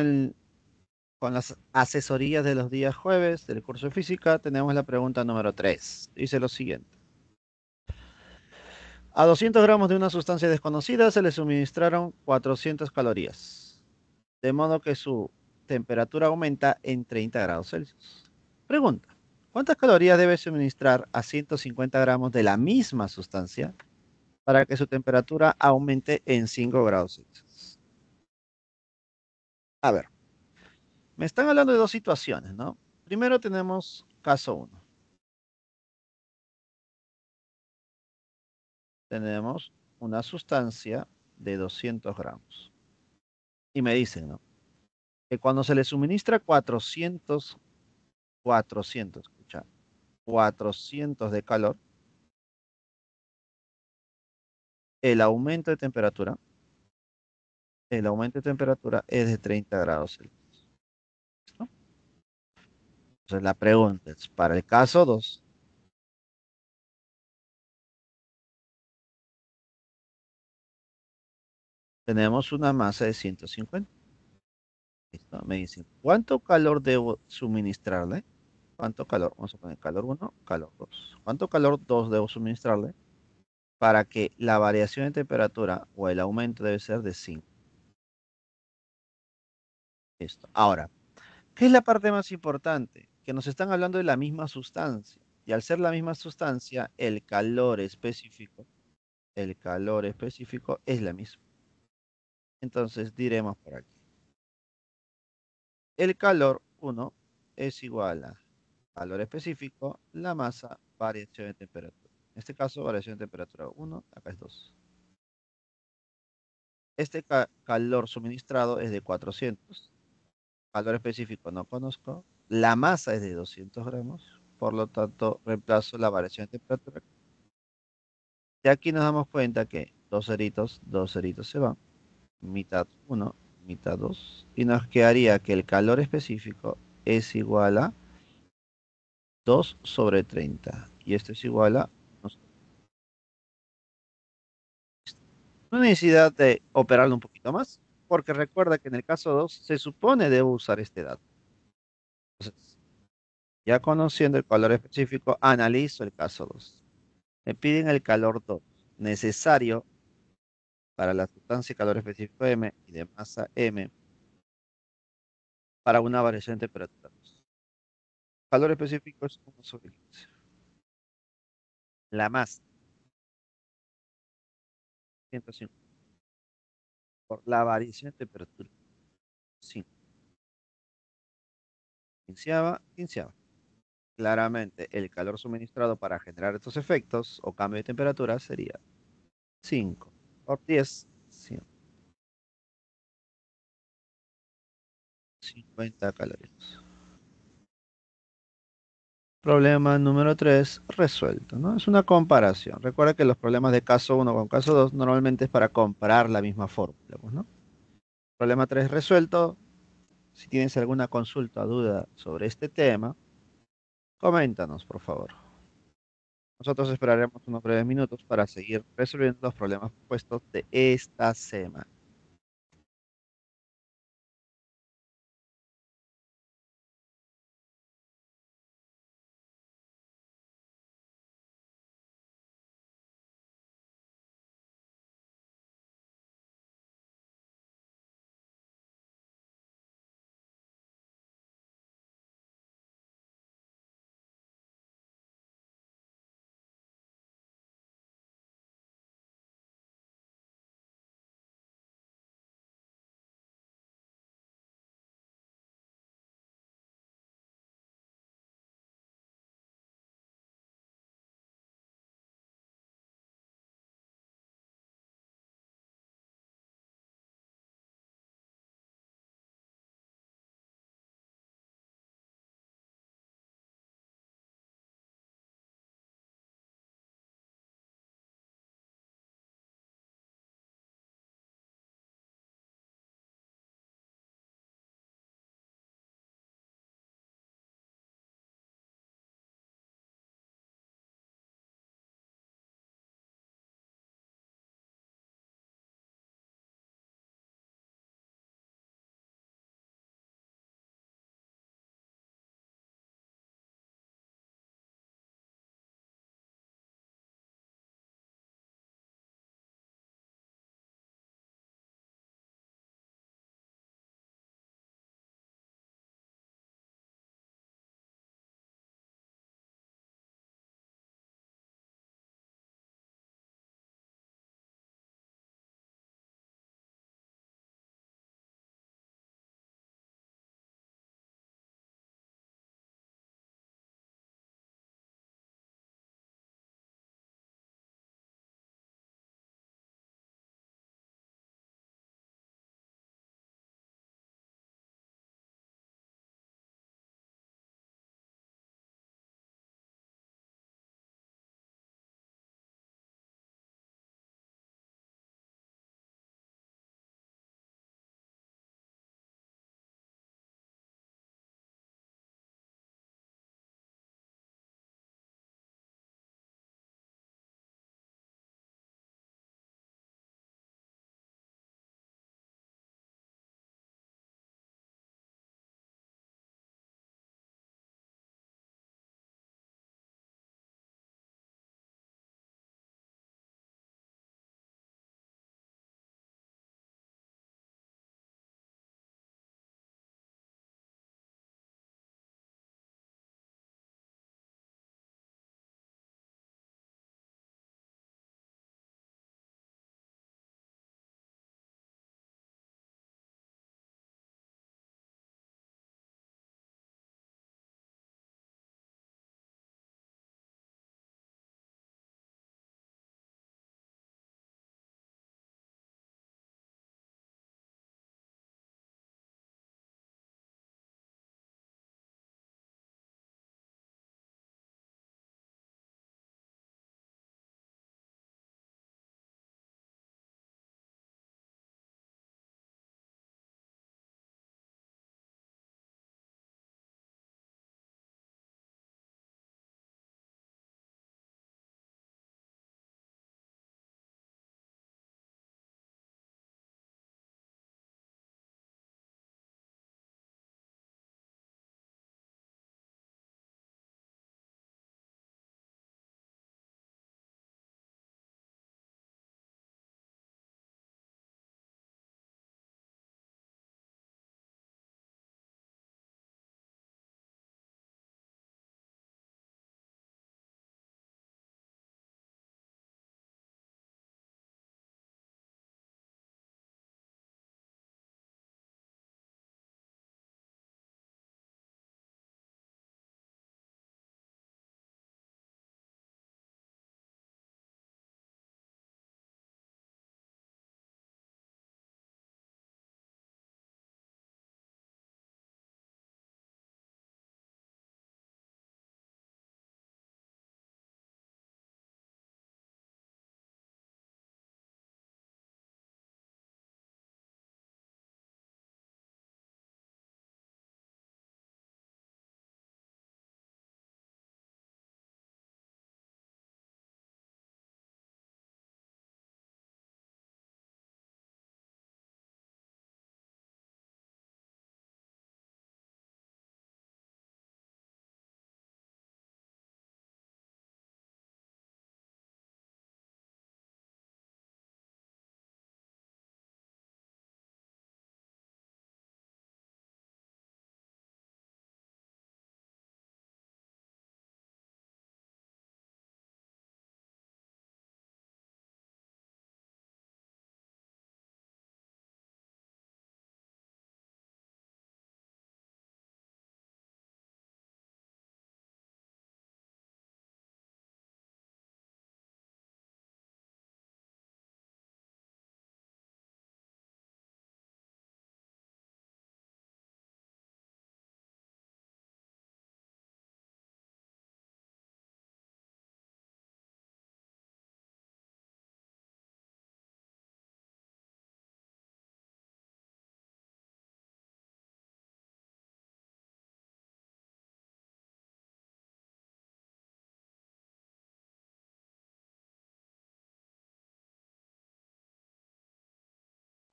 las asesorías de los días jueves del curso de física, tenemos la pregunta número 3. Dice lo siguiente. A 200 gramos de una sustancia desconocida se le suministraron 400 calorías, de modo que su temperatura aumenta en 30 grados Celsius. Pregunta, ¿cuántas calorías debe suministrar a 150 gramos de la misma sustancia para que su temperatura aumente en 5 grados Celsius? A ver, me están hablando de dos situaciones, ¿no? Primero tenemos caso uno. Tenemos una sustancia de 200 gramos. Y me dicen, ¿no? Que cuando se le suministra 400, escucha, 400 de calor, el aumento de temperatura, el aumento de temperatura es de 30 grados Celsius, ¿no? Entonces la pregunta es, para el caso 2, tenemos una masa de 150. ¿Listo? Me dicen, ¿cuánto calor debo suministrarle? ¿Cuánto calor? Vamos a poner calor uno, calor 2. ¿Cuánto calor 2 debo suministrarle para que la variación de temperatura o el aumento debe ser de 5? Listo. Ahora, ¿qué es la parte más importante? Que nos están hablando de la misma sustancia. Y al ser la misma sustancia, el calor específico es la misma. Entonces diremos por aquí. El calor uno es igual a calor específico, la masa, variación de temperatura. En este caso, variación de temperatura uno, acá es 2. Este calor suministrado es de 400. Calor específico no conozco. La masa es de 200 gramos. Por lo tanto, reemplazo la variación de temperatura. Y aquí nos damos cuenta que dos ceritos se van. Mitad uno, mitad 2. Y nos quedaría que el calor específico es igual a 2 sobre 30. Y esto es igual a... No hay necesidad de operarlo un poquito más, porque recuerda que en el caso 2 se supone debo usar este dato. Entonces, ya conociendo el calor específico, analizo el caso 2. Me piden el calor 2 necesario para la sustancia y calor específico M y de masa M para una variación de temperatura 2. Calor específico es 1 sobre 15. La masa, 150. Por la variación de temperatura, 5. Quinceava, quinceava. Claramente, el calor suministrado para generar estos efectos o cambio de temperatura sería 5 por 10, 150 calorías. Problema número 3 resuelto, ¿no? Es una comparación. Recuerda que los problemas de caso uno con caso 2 normalmente es para comparar la misma fórmula, pues, ¿no? Problema 3 resuelto. Si tienes alguna consulta o duda sobre este tema, coméntanos, por favor. Nosotros esperaremos unos breves minutos para seguir resolviendo los problemas propuestos de esta semana.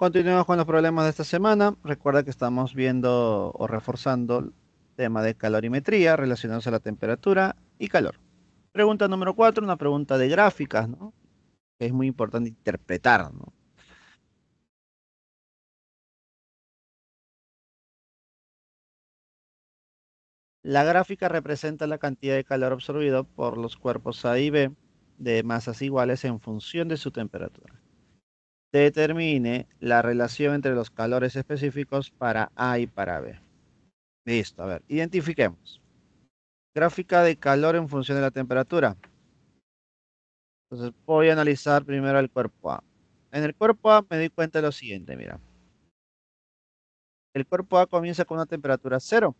Continuemos con los problemas de esta semana. Recuerda que estamos viendo o reforzando el tema de calorimetría relacionados a la temperatura y calor. Pregunta número 4, una pregunta de gráficas, ¿no? Que es muy importante interpretar, ¿no? La gráfica representa la cantidad de calor absorbido por los cuerpos A y B de masas iguales en función de su temperatura. Determine la relación entre los calores específicos para A y para B. Listo, a ver, identifiquemos. Gráfica de calor en función de la temperatura. Entonces voy a analizar primero el cuerpo A. En el cuerpo A me doy cuenta de lo siguiente, mira. El cuerpo A comienza con una temperatura cero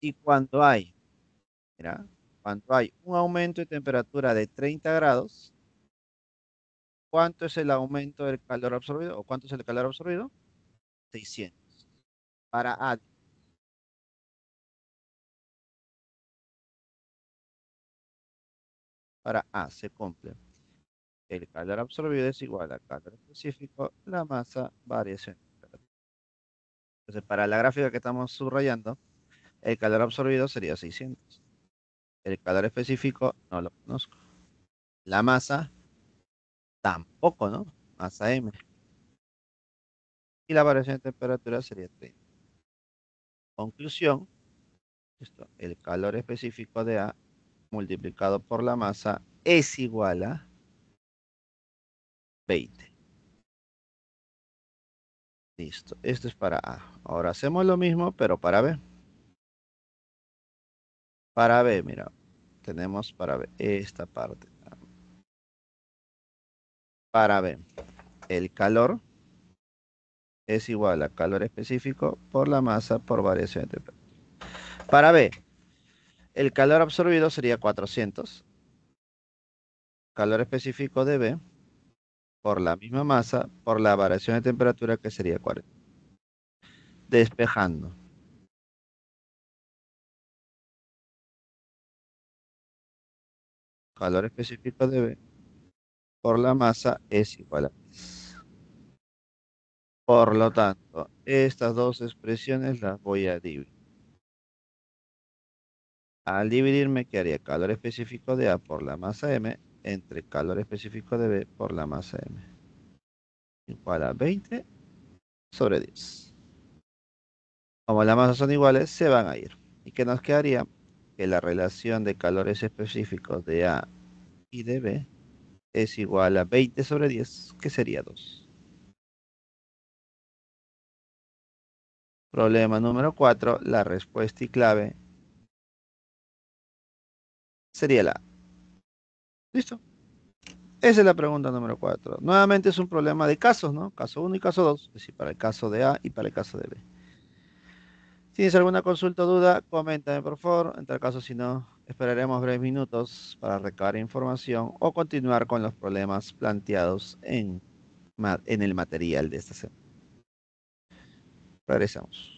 y mira, cuando hay un aumento de temperatura de 30 grados, ¿cuánto es el aumento del calor absorbido? ¿O cuánto es el calor absorbido? 600. Para A, se cumple. El calor absorbido es igual al calor específico, la masa, variación de temperatura. Entonces, para la gráfica que estamos subrayando, el calor absorbido sería 600. El calor específico no lo conozco. La masa tampoco, ¿no? Masa M. Y la variación de temperatura sería 30. Conclusión, el calor específico de A multiplicado por la masa es igual a 20. Listo. Esto es para A. Ahora hacemos lo mismo, pero para B. Para B, mira, tenemos para B esta parte. Para B, el calor es igual a calor específico por la masa por variación de temperatura. Para B, el calor absorbido sería 400. Calor específico de B por la misma masa por la variación de temperatura que sería 40. Despejando. Calor específico de B por la masa es igual a 10. Por lo tanto, estas dos expresiones las voy a dividir. Al dividir me quedaría calor específico de A por la masa M entre calor específico de B por la masa M. Igual a 20 sobre 10. Como las masas son iguales, se van a ir. ¿Y qué nos quedaría? Que la relación de calores específicos de A y de B es igual a 20 sobre 10, que sería 2. Problema número 4, la respuesta y clave sería la A. ¿Listo? Esa es la pregunta número 4. Nuevamente es un problema de casos, ¿no? Caso uno y caso 2. Es decir, para el caso de A y para el caso de B. Si tienes alguna consulta o duda, coméntame por favor. En tal caso, si no, esperaremos breves minutos para recabar información o continuar con los problemas planteados en el material de esta semana. Regresamos.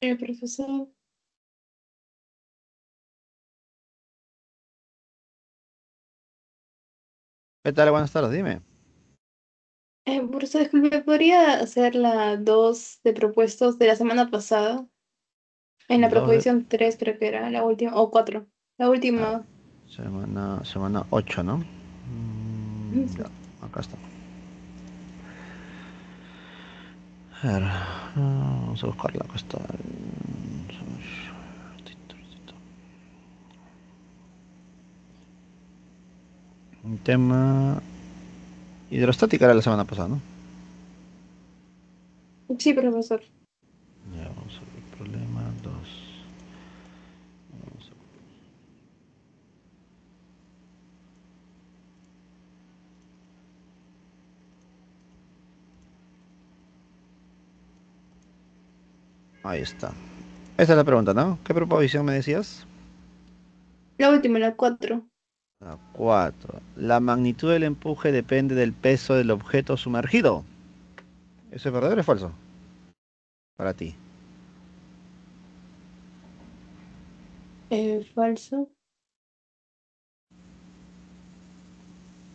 Profesor. ¿Qué tal? Buenas tardes, dime. Profesor, disculpe, ¿podría hacer la 2 de propuestos de la semana pasada? En la Dos de proposición 3 creo que era la última, o 4. La a ver, última. semana 8, ¿no? Ya, Sí. acá está. A ver, vamos a buscarla, acá está. Un tema hidrostática era la semana pasada, ¿no? Sí, profesor. Ya, vamos a ver, problema 2. Ahí está. Esta es la pregunta, ¿no? ¿Qué proposición me decías? La última, la 4. La 4. La magnitud del empuje depende del peso del objeto sumergido. ¿Eso es verdadero o es falso? Para ti. Falso.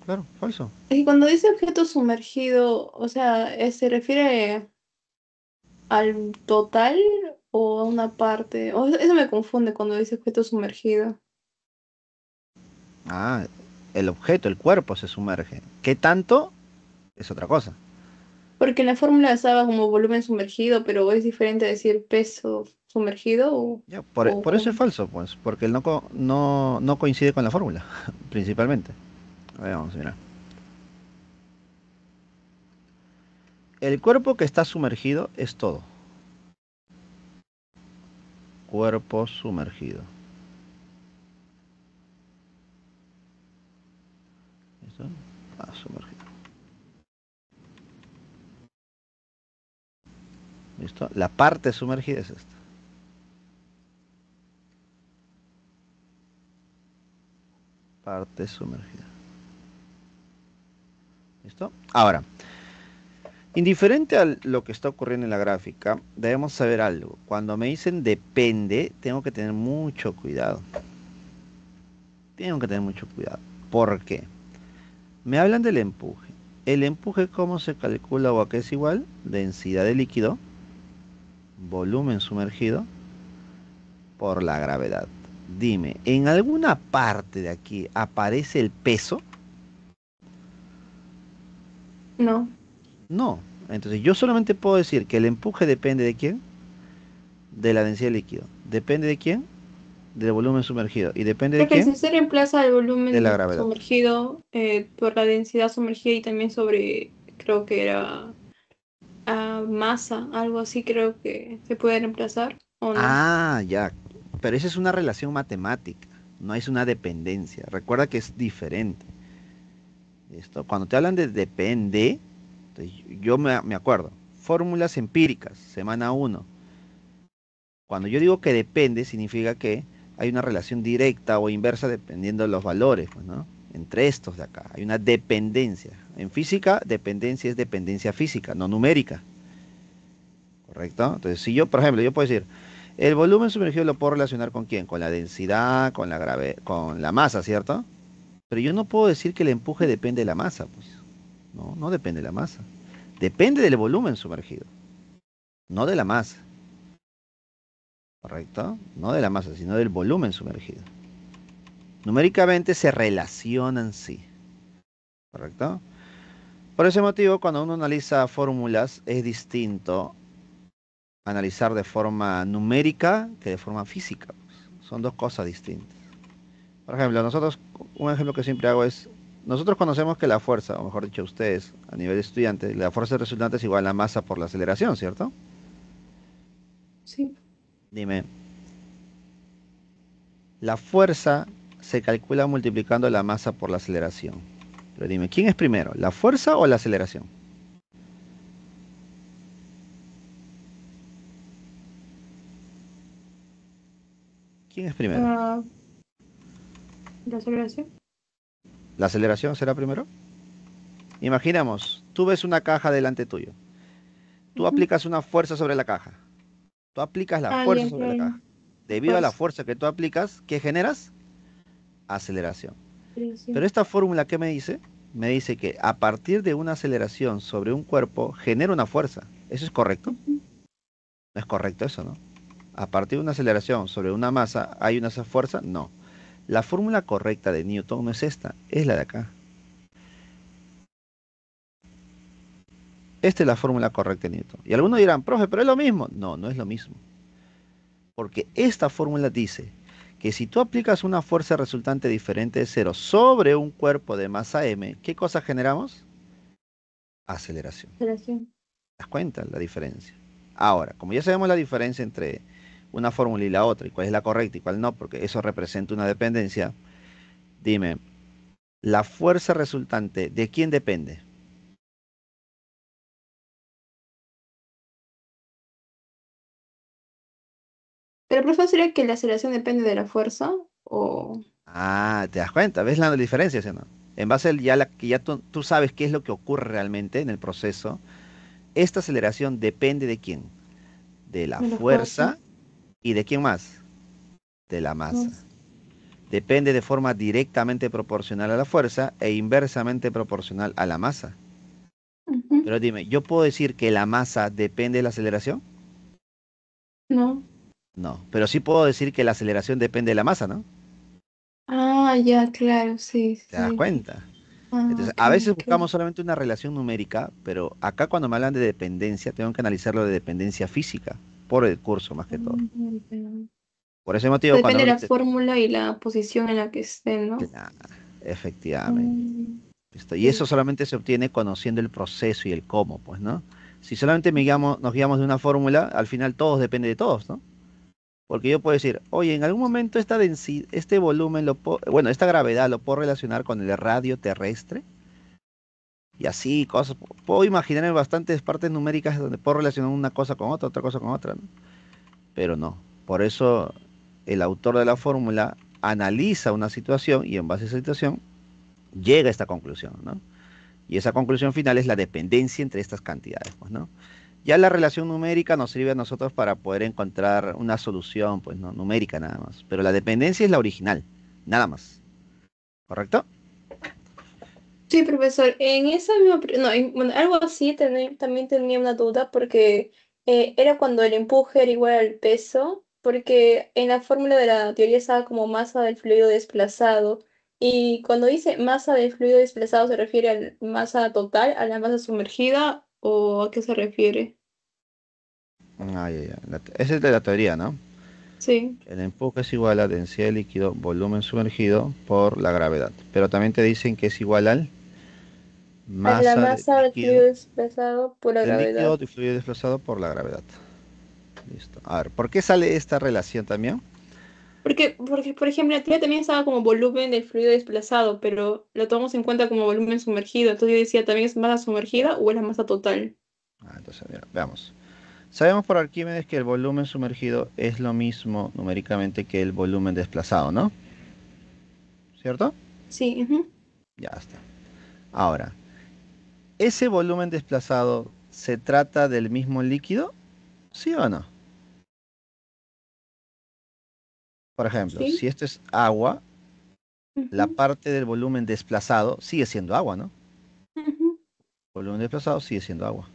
Claro, falso. Y cuando dice objeto sumergido, o sea, ¿se refiere al total o a una parte? Eso me confunde cuando dice objeto sumergido. Ah, el objeto, el cuerpo se sumerge. ¿Qué tanto? Es otra cosa. Porque en la fórmula estaba como volumen sumergido, pero es diferente decir peso sumergido Ya, o por eso es como... falso, pues, porque él no coincide con la fórmula, principalmente. A ver, vamos a mirar. El cuerpo que está sumergido es todo. Cuerpo sumergido. ¿Listo? Ah, sumergido. ¿Listo? La parte sumergida es esta. Parte sumergida. ¿Listo? Ahora, indiferente a lo que está ocurriendo en la gráfica, debemos saber algo. Cuando me dicen depende, tengo que tener mucho cuidado. Tengo que tener mucho cuidado. ¿Por qué? Me hablan del empuje. ¿El empuje cómo se calcula o a qué es igual? Densidad de líquido, volumen sumergido por la gravedad. Dime, ¿en alguna parte de aquí aparece el peso? No. No. Entonces yo solamente puedo decir que el empuje depende de quién? De la densidad de líquido. ¿Depende de quién? Del volumen sumergido. ¿Y depende de Porque quién? si se reemplaza el De la volumen gravedad. sumergido por la densidad sumergida y también sobre, creo que era masa, algo así creo que se puede reemplazar o no. Ah, ya. Pero esa es una relación matemática. No es una dependencia. Recuerda que es diferente. ¿Listo? Cuando te hablan de depende, entonces, yo me acuerdo. Fórmulas empíricas, semana uno. Cuando yo digo que depende, significa que hay una relación directa o inversa dependiendo de los valores, pues, ¿no? Entre estos de acá. Hay una dependencia. En física, dependencia es dependencia física, no numérica. ¿Correcto? Entonces, si yo, por ejemplo, yo puedo decir, el volumen sumergido lo puedo relacionar con quién? Con la densidad, con la masa, ¿cierto? Pero yo no puedo decir que el empuje depende de la masa, pues. No, no depende de la masa. Depende del volumen sumergido, no de la masa, ¿correcto? No de la masa, sino del volumen sumergido. Numéricamente se relacionan, sí, ¿correcto? Por ese motivo, cuando uno analiza fórmulas, es distinto analizar de forma numérica que de forma física, pues. Son dos cosas distintas. Por ejemplo, nosotros, un ejemplo que siempre hago es, nosotros conocemos que la fuerza, o mejor dicho, ustedes, a nivel de estudiante, la fuerza resultante es igual a la masa por la aceleración, ¿cierto? Sí. Dime, la fuerza se calcula multiplicando la masa por la aceleración. Pero dime, ¿quién es primero, la fuerza o la aceleración? ¿Quién es primero? Ah, la aceleración. ¿La aceleración será primero? Imaginemos, tú ves una caja delante tuyo. Tú Ujú. aplicas una fuerza sobre la caja. Tú aplicas la Ah, fuerza ya, sobre la claro. caja. Debido a la Fuerza. fuerza que tú aplicas, ¿qué generas? Aceleración. Pero Aceleración. esta fórmula, ¿qué me dice? Me dice que a partir de una aceleración sobre un cuerpo genera una fuerza. ¿Eso es correcto? Ujú. No es correcto eso, ¿no? A partir de una aceleración sobre una masa, ¿hay una fuerza? No. La fórmula correcta de Newton no es esta, es la de acá. Esta es la fórmula correcta de Newton. Y algunos dirán, profe, pero es lo mismo. No, no es lo mismo. Porque esta fórmula dice que si tú aplicas una fuerza resultante diferente de cero sobre un cuerpo de masa m, ¿qué cosa generamos? Aceleración. Aceleración. ¿Te das cuenta la diferencia? Ahora, como ya sabemos la diferencia entre una fórmula y la otra, y cuál es la correcta y cuál no, porque eso representa una dependencia, dime, ¿la fuerza resultante de quién depende? Pero profesor, ¿sería que la aceleración depende de la fuerza? O Ah, ¿te das cuenta? ¿Ves la diferencia, sí o no? En base al ya que ya tú sabes qué es lo que ocurre realmente en el proceso, esta aceleración depende de quién, de la de la fuerza. fuerza y de quién más, de la masa. Más. Depende de forma directamente proporcional a la fuerza e inversamente proporcional a la masa. Ujú. Pero dime, ¿yo puedo decir que la masa depende de la aceleración? No. No, pero sí puedo decir que la aceleración depende de la masa, ¿no? Ah, ya, claro, sí, ¿Te das sí. cuenta? Ah, Entonces, ok, a veces ok. buscamos solamente una relación numérica, pero acá cuando me hablan de dependencia, tengo que analizarlo de dependencia física, por el curso más que todo. Mm, ya. Por ese motivo, cuando Depende de hablo la fórmula y la posición en la que esté, ¿no? Claro, efectivamente. Mm, ¿Listo? Y eso sí. solamente se obtiene conociendo el proceso y el cómo, pues, ¿no? Si solamente nos guiamos de una fórmula, al final todos depende de todos, ¿no? Porque yo puedo decir, oye, en algún momento esta densidad, este volumen, bueno, esta gravedad lo puedo relacionar con el radio terrestre y así, cosas. Puedo imaginarme bastantes partes numéricas donde puedo relacionar una cosa con otra cosa con otra, ¿no? Pero no. Por eso el autor de la fórmula analiza una situación y en base a esa situación llega a esta conclusión, ¿no? Y esa conclusión final es la dependencia entre estas cantidades, pues, ¿no? Ya la relación numérica nos sirve a nosotros para poder encontrar una solución, pues, ¿no? Numérica nada más. Pero la dependencia es la original, nada más. ¿Correcto? Sí, profesor, en esa misma, no, bueno, algo así también tenía una duda porque era cuando el empuje era igual al peso, porque en la fórmula de la teoría estaba como masa del fluido desplazado y cuando dice masa del fluido desplazado se refiere a la masa total, a la masa sumergida o ¿a qué se refiere? Ah, ya, ya. Esa es de la teoría, ¿no? Sí, El empuje es igual a densidad de líquido, volumen sumergido por la gravedad. Pero también te dicen que es igual al a la masa masa del fluido desplazado por la del líquido gravedad. de fluido desplazado por la gravedad. Listo. A ver, ¿por qué sale esta relación también? Porque, por ejemplo, la teoría también estaba como volumen del fluido desplazado, pero lo tomamos en cuenta como volumen sumergido. Entonces yo decía, ¿también es masa sumergida o es la masa total? Ah, entonces, mira, veamos. Sabemos por Arquímedes que el volumen sumergido es lo mismo numéricamente que el volumen desplazado, ¿no? ¿Cierto? Sí, ujú. Ya está. Ahora, ¿ese volumen desplazado se trata del mismo líquido? ¿Sí o no? Por ejemplo, Sí, si esto es agua, la ujú, parte del volumen desplazado sigue siendo agua, ¿no? ujú. Volumen desplazado sigue siendo agua.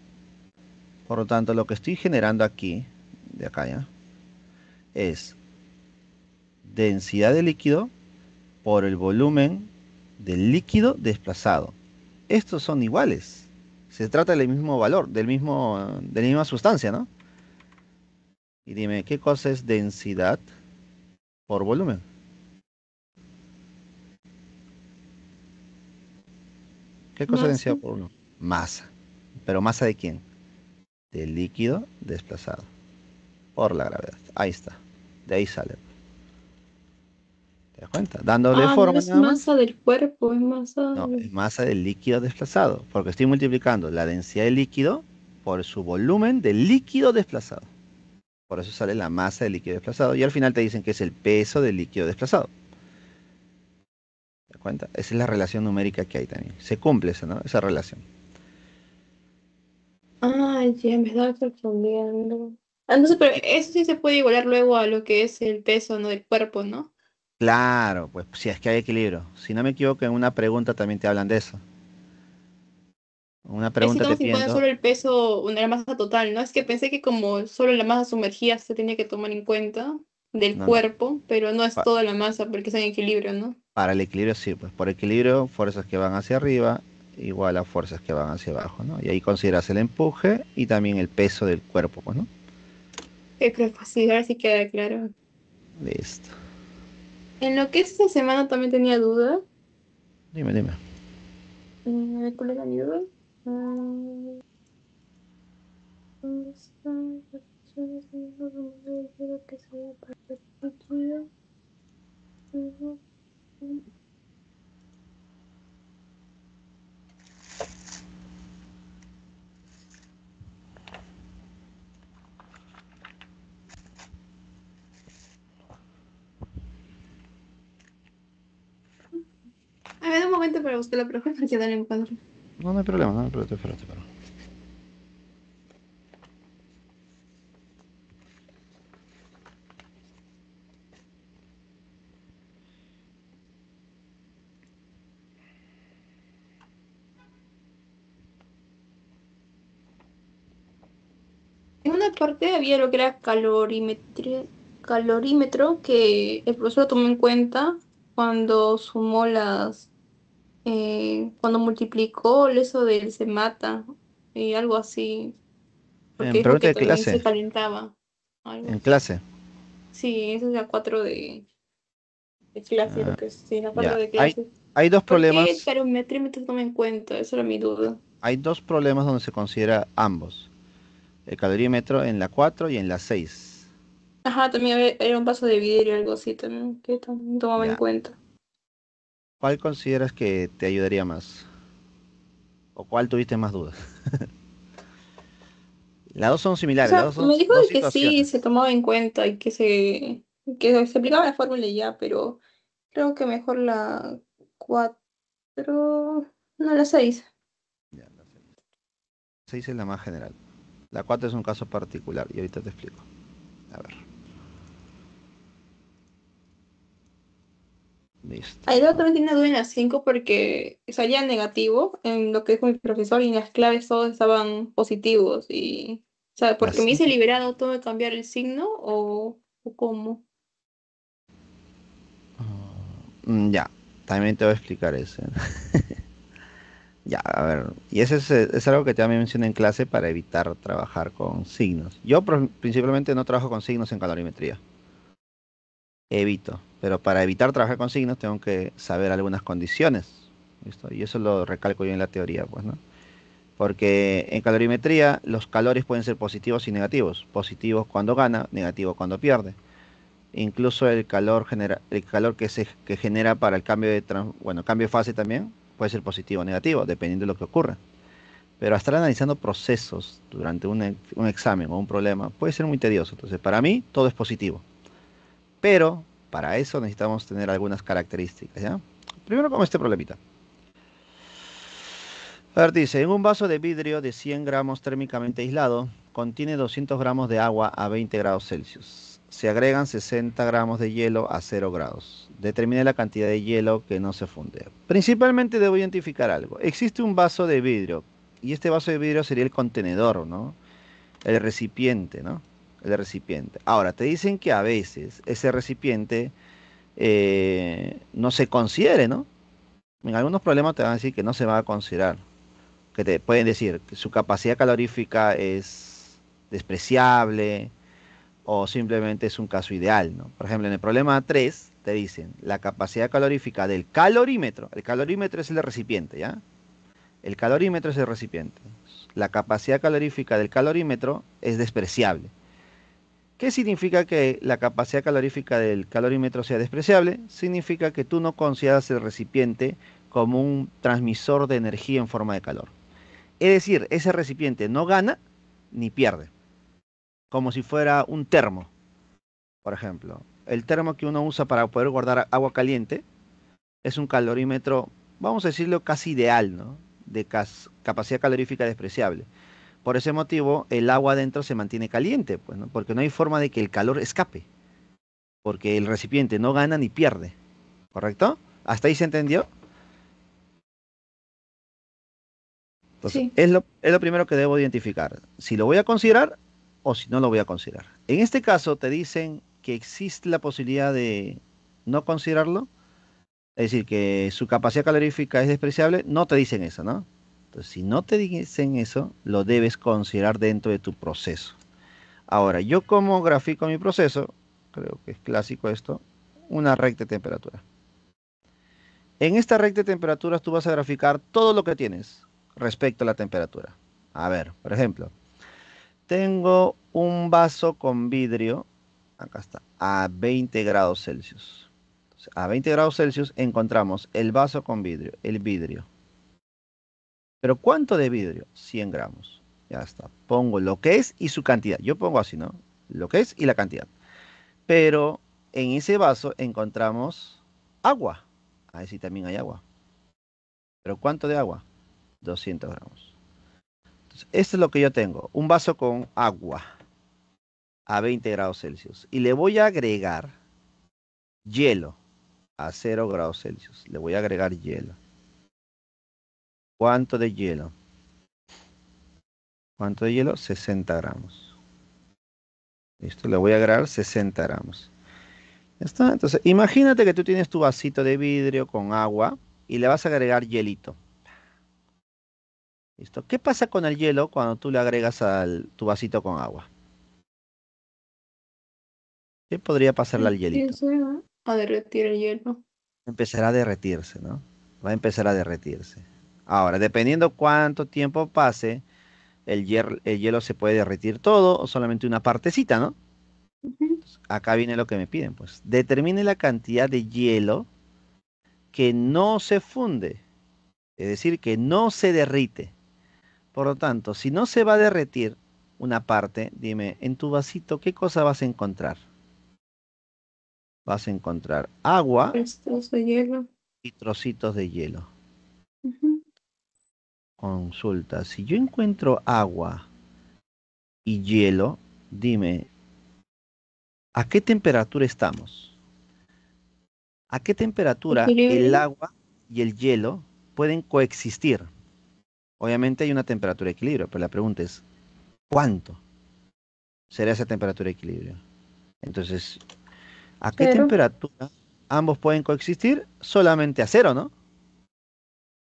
Por lo tanto, lo que estoy generando aquí, de acá ya, es densidad de líquido por el volumen del líquido desplazado. Estos son iguales. Se trata del mismo valor, de la misma sustancia, ¿no? Y dime, ¿qué cosa es densidad por volumen? ¿Qué cosa es Masa. densidad por volumen? Masa. ¿Pero masa de quién? Del líquido desplazado por la gravedad. Ahí está. De ahí sale. ¿Te das cuenta? Dándole Ah, no forma es nada más. masa del cuerpo, es masa No, es masa del líquido desplazado, porque estoy multiplicando la densidad del líquido por su volumen del líquido desplazado. Por eso sale la masa del líquido desplazado y al final te dicen que es el peso del líquido desplazado. ¿Te das cuenta? Esa es la relación numérica que hay también. Se cumple esa, ¿no? Esa relación. Ah, ya me estaba confundiendo. Entonces, pero eso sí se puede igualar luego a lo que es el peso, ¿no? Del cuerpo, ¿no? Claro, pues si es que hay equilibrio. Si no me equivoco, en una pregunta también te hablan de eso. En una Ese pregunta te estamos si pone pidiendo, solo el peso, una la masa total, ¿no? Es que pensé que como solo la masa sumergida se tenía que tomar en cuenta del no, no, cuerpo, pero no es pa- toda la masa porque está en equilibrio, ¿no? para el equilibrio sí, pues por equilibrio, fuerzas que van hacia arriba igual a fuerzas que van hacia abajo, ¿no? Y ahí consideras el empuje y también el peso del cuerpo, pues, ¿no? Pero pues sí, ahora sí queda claro. Listo. En lo que esta semana también tenía duda. Dime, dime. A ver, ¿cuál era mi duda? Mm, ¿dónde están las opciones de los números que se ve para el líquido? Ujú. A ver, un momento para buscar la pregunta porque no la encuentro. No, no hay problema, no hay problema, te espero, te espero. En una parte había lo que era calorímetro que el profesor tomó en cuenta cuando sumó cuando multiplicó eso del se mata y algo así, porque En dijo pregunta que de también clase, se calentaba, algo en así. clase. Sí, esa es la 4 de clase, lo Ah, que es, sí, la 4 ya, de clase. hay dos ¿Por qué el problemas, calorímetro toma en cuenta? Esa era mi duda. hay dos problemas donde se considera ambos. El calorímetro en la 4 y en la 6. Ajá, también era un vaso de vidrio, algo así también, que también tomaba en Ya, cuenta. ¿cuál consideras que te ayudaría más? ¿O cuál tuviste más dudas? Las dos son O similares, las sea, dos son me dijo dos de que sí situaciones. se tomaba en cuenta y que se aplicaba la fórmula y ya, pero creo que mejor la 4, no la 6. Ya, la 6 es la más general. La 4 es un caso particular y ahorita te explico. A ver, listo. Ahí luego también tiene duda en la 5 porque salía negativo en lo que dijo mi profesor y en las claves todos estaban positivos o sea, La porque me dice 5. liberado, ¿tengo que cambiar el signo o cómo? Ya, también te voy a explicar eso. Ya, a ver, y ese es algo que también mencioné en clase para evitar trabajar con signos. Yo principalmente no trabajo con signos en calorimetría, evito, pero para evitar trabajar con signos tengo que saber algunas condiciones, ¿listo? Y eso lo recalco yo en la teoría, pues, ¿no? Porque en calorimetría los calores pueden ser positivos y negativos, positivos cuando gana, negativos cuando pierde. Incluso el calor que genera para el cambio bueno, cambio de fase también puede ser positivo o negativo, dependiendo de lo que ocurra. Pero estar analizando procesos durante un examen o un problema puede ser muy tedioso. Entonces, para mí, todo es positivo. Pero para eso necesitamos tener algunas características, ¿ya? Primero, como este problemita. A ver, dice, en un vaso de vidrio de 100 gramos térmicamente aislado, contiene 200 gramos de agua a 20 grados Celsius. Se agregan 60 gramos de hielo a 0 grados. Determine la cantidad de hielo que no se funde. Principalmente debo identificar algo. Existe un vaso de vidrio, y este vaso de vidrio sería el contenedor, ¿no? El recipiente, ¿no? El recipiente. Ahora, te dicen que a veces ese recipiente no se considere, ¿no? En algunos problemas te van a decir que no se va a considerar, que te pueden decir que su capacidad calorífica es despreciable o simplemente es un caso ideal, ¿no? Por ejemplo, en el problema 3 te dicen la capacidad calorífica del calorímetro. El calorímetro es el recipiente, ¿ya? El calorímetro es el recipiente. La capacidad calorífica del calorímetro es despreciable. ¿Qué significa que la capacidad calorífica del calorímetro sea despreciable? Significa que tú no consideras el recipiente como un transmisor de energía en forma de calor. Es decir, ese recipiente no gana ni pierde, como si fuera un termo, por ejemplo. El termo que uno usa para poder guardar agua caliente es un calorímetro, vamos a decirlo, casi ideal, ¿no? De capacidad calorífica despreciable. Por ese motivo, el agua adentro se mantiene caliente, pues, ¿no? Porque no hay forma de que el calor escape, porque el recipiente no gana ni pierde, ¿correcto? ¿Hasta ahí se entendió? Entonces, Sí, es lo primero que debo identificar, si lo voy a considerar o si no lo voy a considerar. En este caso, te dicen que existe la posibilidad de no considerarlo, es decir, que su capacidad calorífica es despreciable, no te dicen eso, ¿no? Entonces, si no te dicen eso, lo debes considerar dentro de tu proceso. Ahora, yo como grafico mi proceso, creo que es clásico esto, una recta de temperatura. En esta recta de temperaturas tú vas a graficar todo lo que tienes respecto a la temperatura. A ver, por ejemplo, tengo un vaso con vidrio, acá está, a 20 grados Celsius. Entonces, a 20 grados Celsius encontramos el vaso con vidrio, el vidrio. Pero ¿cuánto de vidrio? 100 gramos. Ya está. Pongo lo que es y su cantidad. Yo pongo así, ¿no? Lo que es y la cantidad. Pero en ese vaso encontramos agua. Ahí sí también hay agua. ¿Pero cuánto de agua? 200 gramos. Entonces, esto es lo que yo tengo. Un vaso con agua a 20 grados Celsius. Y le voy a agregar hielo a 0 grados Celsius. Le voy a agregar hielo. ¿Cuánto de hielo? ¿Cuánto de hielo? 60 gramos. Listo, le voy a agregar 60 gramos. ¿Ya está? Entonces, imagínate que tú tienes tu vasito de vidrio con agua y le vas a agregar hielito. ¿Listo? ¿Qué pasa con el hielo cuando tú le agregas tu vasito con agua? ¿Qué podría pasarle al hielito? empieza a derretir el hielo. Empezará a derretirse, ¿no? Va a empezar a derretirse. Ahora, dependiendo cuánto tiempo pase, el hielo se puede derretir todo o solamente una partecita, ¿no? Ujú. Acá viene lo que me piden, pues. Determine la cantidad de hielo que no se funde, es decir, que no se derrite. Por lo tanto, si no se va a derretir una parte, dime, en tu vasito, ¿qué cosa vas a encontrar? Vas a encontrar agua Restos de hielo. y trocitos de hielo. Ujú. Consulta, si yo encuentro agua y hielo, dime, ¿a qué temperatura estamos? ¿A qué temperatura el Equilibrio. agua y el hielo pueden coexistir? Obviamente hay una temperatura de equilibrio, pero la pregunta es, ¿cuánto será esa temperatura de equilibrio? Entonces, ¿a qué Cero. temperatura ambos pueden coexistir? Solamente a cero, ¿no?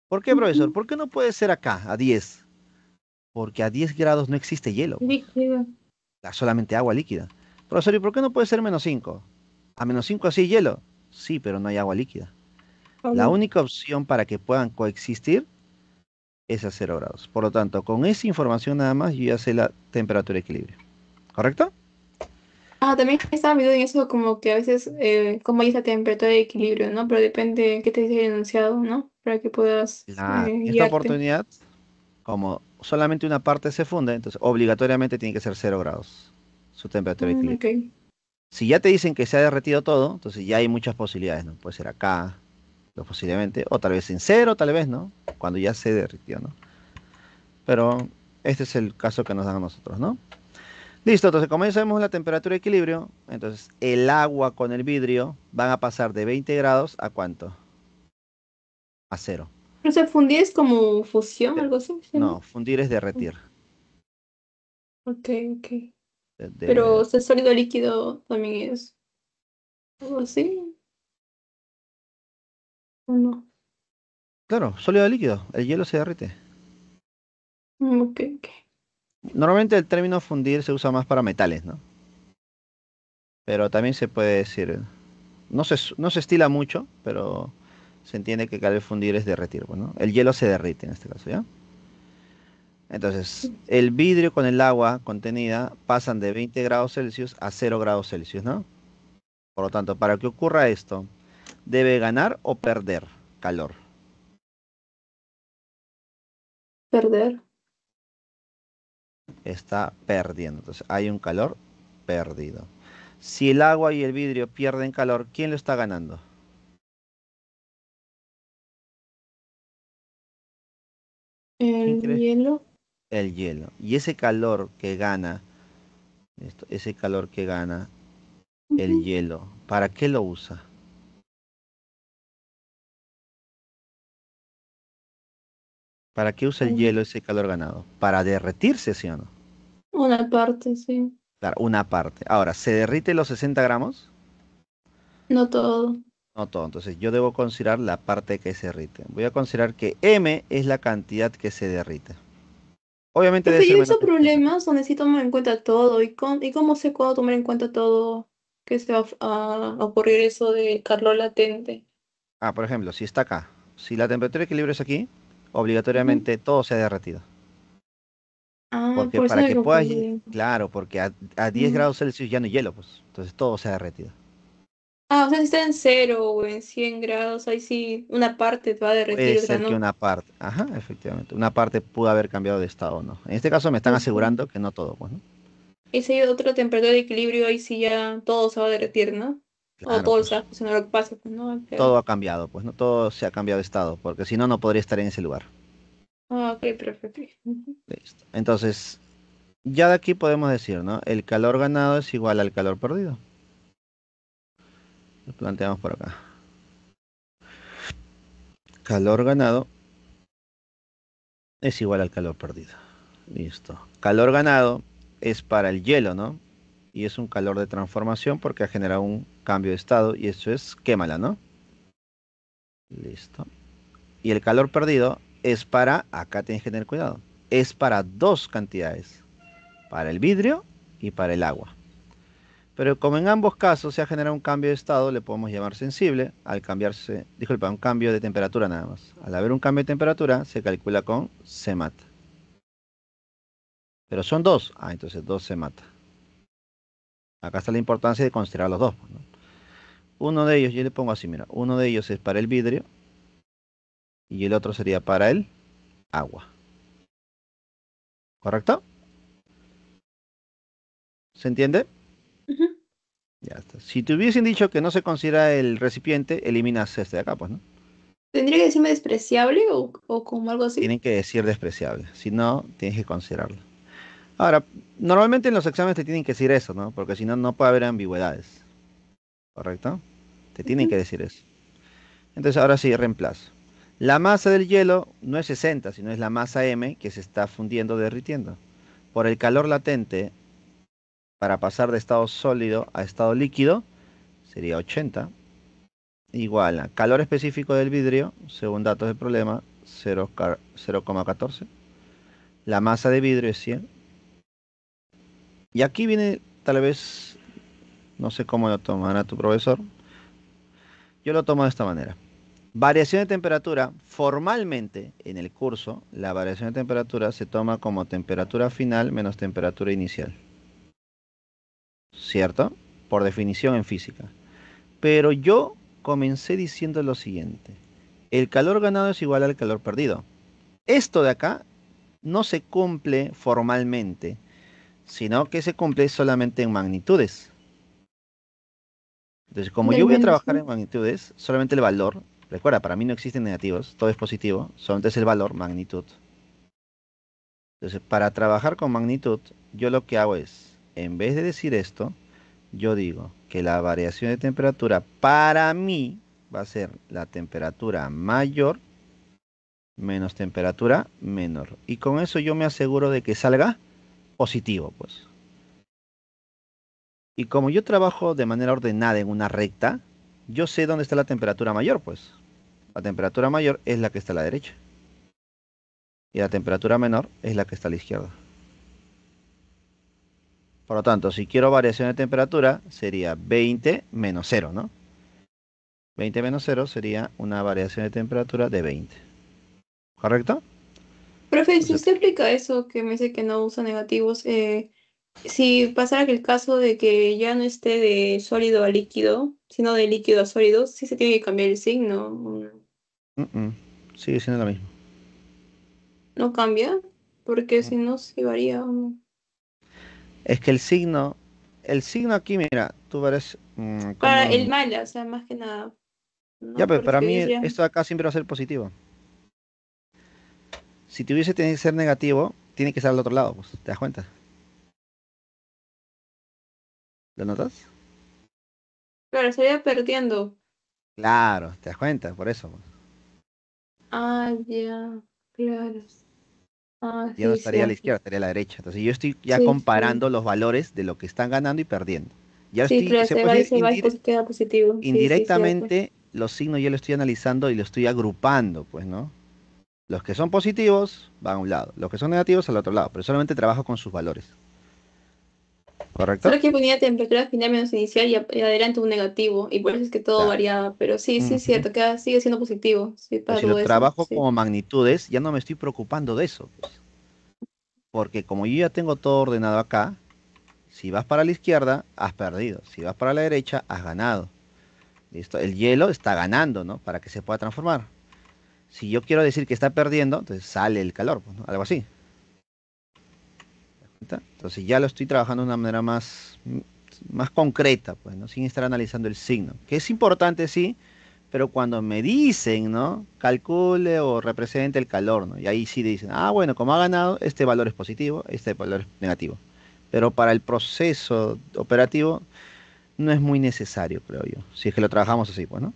¿Por qué, profesor? Ujú. ¿Por qué no puede ser acá, a 10? Porque a 10 grados no existe hielo, pues. Líquido. Solamente agua líquida. Profesor, ¿y por qué no puede ser -5? A -5 sí hay hielo. Sí, pero no hay agua líquida. La Agua. única opción para que puedan coexistir es a 0 grados. Por lo tanto, con esa información nada más yo ya sé la temperatura de equilibrio. ¿Correcto? Ah, también estaba viendo en eso como que a veces, como hay esa temperatura de equilibrio, ¿no? Pero depende de qué te dice el enunciado, ¿no? Para que puedas En esta guiarte. oportunidad, como solamente una parte se funde, entonces obligatoriamente tiene que ser 0 grados su temperatura de Ok. equilibrio. Si ya te dicen que se ha derretido todo, entonces ya hay muchas posibilidades, ¿no? Puede ser acá, posiblemente, o tal vez en cero, tal vez, ¿no? Cuando ya se derritió, ¿no? Pero este es el caso que nos dan a nosotros, ¿no? Listo, entonces como ya sabemos la temperatura de equilibrio, entonces el agua con el vidrio van a pasar de 20 grados a ¿cuánto? A cero. No sé, fundir es como fusión, Cero. algo así, ¿sí, no? No, fundir es derretir. Ok, ok. De- Pero, de- o sea, sólido líquido también es algo así, ¿o no? claro, sólido líquido, el hielo se derrite. Ok, ok. Normalmente el término fundir se usa más para metales, ¿no? Pero también se puede decir, no se estila mucho, pero se entiende que cada vez fundir es derretir, pues, ¿no? El hielo se derrite en este caso, ¿ya? Entonces, el vidrio con el agua contenida pasan de 20 grados Celsius a 0 grados Celsius, ¿no? Por lo tanto, para que ocurra esto, debe ganar o perder calor. Perder. Está perdiendo. Entonces, hay un calor perdido. Si el agua y el vidrio pierden calor, ¿quién lo está ganando? ¿Quién El cree? hielo. el hielo. Y ese calor que gana, ese calor que gana el Ujú. hielo, ¿para qué lo usa? ¿Para qué usa el Mm, hielo ese calor ganado? Para derretirse, ¿sí o no? Una parte, sí. Claro, una parte. Ahora, ¿se derrite los 60 gramos? No todo. No todo. Entonces yo debo considerar la parte que se derrite. Voy a considerar que M es la cantidad que se derrite. Obviamente debe Profe, yo ser he menos visto que 60. problemas donde sí toman en cuenta todo. ¿Y cómo sé cuándo tomar en cuenta todo que se va a ocurrir eso de calor latente? Ah, por ejemplo, si está acá, si la temperatura de equilibrio es aquí, Ujú. obligatoriamente todo se ha derretido. Ah, Porque por eso para me que puedas, confundí. claro, porque a 10 Mm. grados Celsius ya no hay hielo, pues. Entonces todo se ha derretido. Ah, o sea, si está en 0 o en 100 grados, ahí sí una parte te va a Puede derretir, otra ser que no. una parte, ajá, efectivamente, una parte pudo haber cambiado de estado o no. En este caso me están Ujú. asegurando que no todo, pues, ¿no? Y si hay otra temperatura de equilibrio, ahí sí ya todo se va a derretir, ¿no? O Claro, todo se va pues a fusionar lo que pasa, pues, ¿no? Claro. todo ha cambiado, pues, ¿no? Todo se ha cambiado de estado, porque si no, no podría estar en ese lugar. Ah, ok, perfecto. Ujú. Listo. Entonces, ya de aquí podemos decir, ¿no? El calor ganado es igual al calor perdido. Lo planteamos por acá. Calor ganado es igual al calor perdido. Listo. Calor ganado es para el hielo, ¿no? Y es un calor de transformación porque ha generado un cambio de estado y eso es quémala, ¿no? Listo. Y el calor perdido es para, acá tienes que tener cuidado, es para dos cantidades, para el vidrio y para el agua. Pero como en ambos casos se ha generado un cambio de estado, le podemos llamar sensible al cambiarse, disculpa, un cambio de temperatura nada más. Al haber un cambio de temperatura se calcula con C mata. Pero son dos, entonces dos se mata. Acá está la importancia de considerar los dos, pues, ¿no? Uno de ellos, yo le pongo así, mira, uno de ellos es para el vidrio y el otro sería para el agua. ¿Correcto? ¿Se entiende? Ujú. Ya está. Si te hubiesen dicho que no se considera el recipiente, eliminas este de acá, pues, ¿no? ¿Tendría que decirme despreciable o como algo así? Tienen que decir despreciable. Si no, tienes que considerarlo. Ahora, normalmente en los exámenes te tienen que decir eso, ¿no? Porque si no, no puede haber ambigüedades. ¿Correcto? Te tienen que Ujú. decir eso. Entonces, ahora sí, reemplazo. La masa del hielo no es 60, sino es la masa M que se está fundiendo, derritiendo. Por el calor latente, para pasar de estado sólido a estado líquido, sería 80. Igual a calor específico del vidrio, según datos del problema, 0,14. La masa de vidrio es 100. Y aquí viene, tal vez, no sé cómo lo tomará tu profesor. Yo lo tomo de esta manera. Variación de temperatura, formalmente en el curso, la variación de temperatura se toma como temperatura final menos temperatura inicial. ¿Cierto? Por definición en física. Pero yo comencé diciendo lo siguiente. El calor ganado es igual al calor perdido. Esto de acá no se cumple formalmente, sino que se cumple solamente en magnitudes. Entonces, como yo voy a Del trabajar ¿no? en magnitudes, solamente el valor, recuerda, para mí no existen negativos, todo es positivo, solamente es el valor, magnitud. Entonces, para trabajar con magnitud, yo lo que hago es, en vez de decir esto, yo digo que la variación de temperatura para mí va a ser la temperatura mayor menos temperatura menor. Y con eso yo me aseguro de que salga positivo, pues. Y como yo trabajo de manera ordenada en una recta, yo sé dónde está la temperatura mayor, pues. La temperatura mayor es la que está a la derecha. Y la temperatura menor es la que está a la izquierda. Por lo tanto, si quiero variación de temperatura, sería 20 menos 0, ¿no? 20 menos 0 sería una variación de temperatura de 20. ¿Correcto? Profe, si Entonces, usted explica eso que me dice que no usa negativos, si pasara que el caso de que ya no esté de sólido a líquido, sino de líquido a sólido, sí se tiene que cambiar el signo. mm, mm, sigue siendo lo mismo. ¿No cambia? Porque Mm. si no, sí varía. ¿No? Es que el signo aquí, mira, tú verás Para cómo. el mala, o sea, más que nada, Ya, ¿no? pero para Porque mí ya. esto de acá siempre va a ser positivo. Si tuviese que ser negativo, tiene que estar al otro lado, pues, ¿te das cuenta? ¿Lo notas? Claro, estaría perdiendo. Claro, ¿te das cuenta? Por eso, pues. Ah, ya, claro. Ah, Ya no sí, estaría a la cierto. izquierda, estaría a la derecha. Entonces yo estoy ya Sí, sí. comparando los valores de lo que están ganando y perdiendo. Ya Sí, estoy, pero se puede se va y decir, queda positivo. Sí, sí, cierto. indirectamente los signos yo los estoy analizando y los estoy agrupando, pues, ¿no? Los que son positivos van a un lado, los que son negativos al otro lado, pero solamente trabajo con sus valores. ¿Correcto? Solo que ponía temperatura final menos inicial y adelante un negativo, y por eso es que todo Claro. variaba. Pero sí, sí, es Ujú. cierto, sigue siendo positivo. Sí, Pero para si lo todo eso. trabajo Sí. como magnitudes, ya no me estoy preocupando de eso, pues. Porque como yo ya tengo todo ordenado acá, si vas para la izquierda, has perdido. Si vas para la derecha, has ganado. ¿Listo? El hielo está ganando, ¿no? Para que se pueda transformar. Si yo quiero decir que está perdiendo, entonces sale el calor, pues, ¿no? Algo así. ¿Está? Entonces ya lo estoy trabajando de una manera más concreta, pues, ¿no? Sin estar analizando el signo. Que es importante, sí, pero cuando me dicen, ¿no? Calcule o represente el calor, ¿no? Y ahí sí dicen, ah, bueno, como ha ganado, este valor es positivo, este valor es negativo. Pero para el proceso operativo no es muy necesario, creo yo. Si es que lo trabajamos así, pues, ¿no?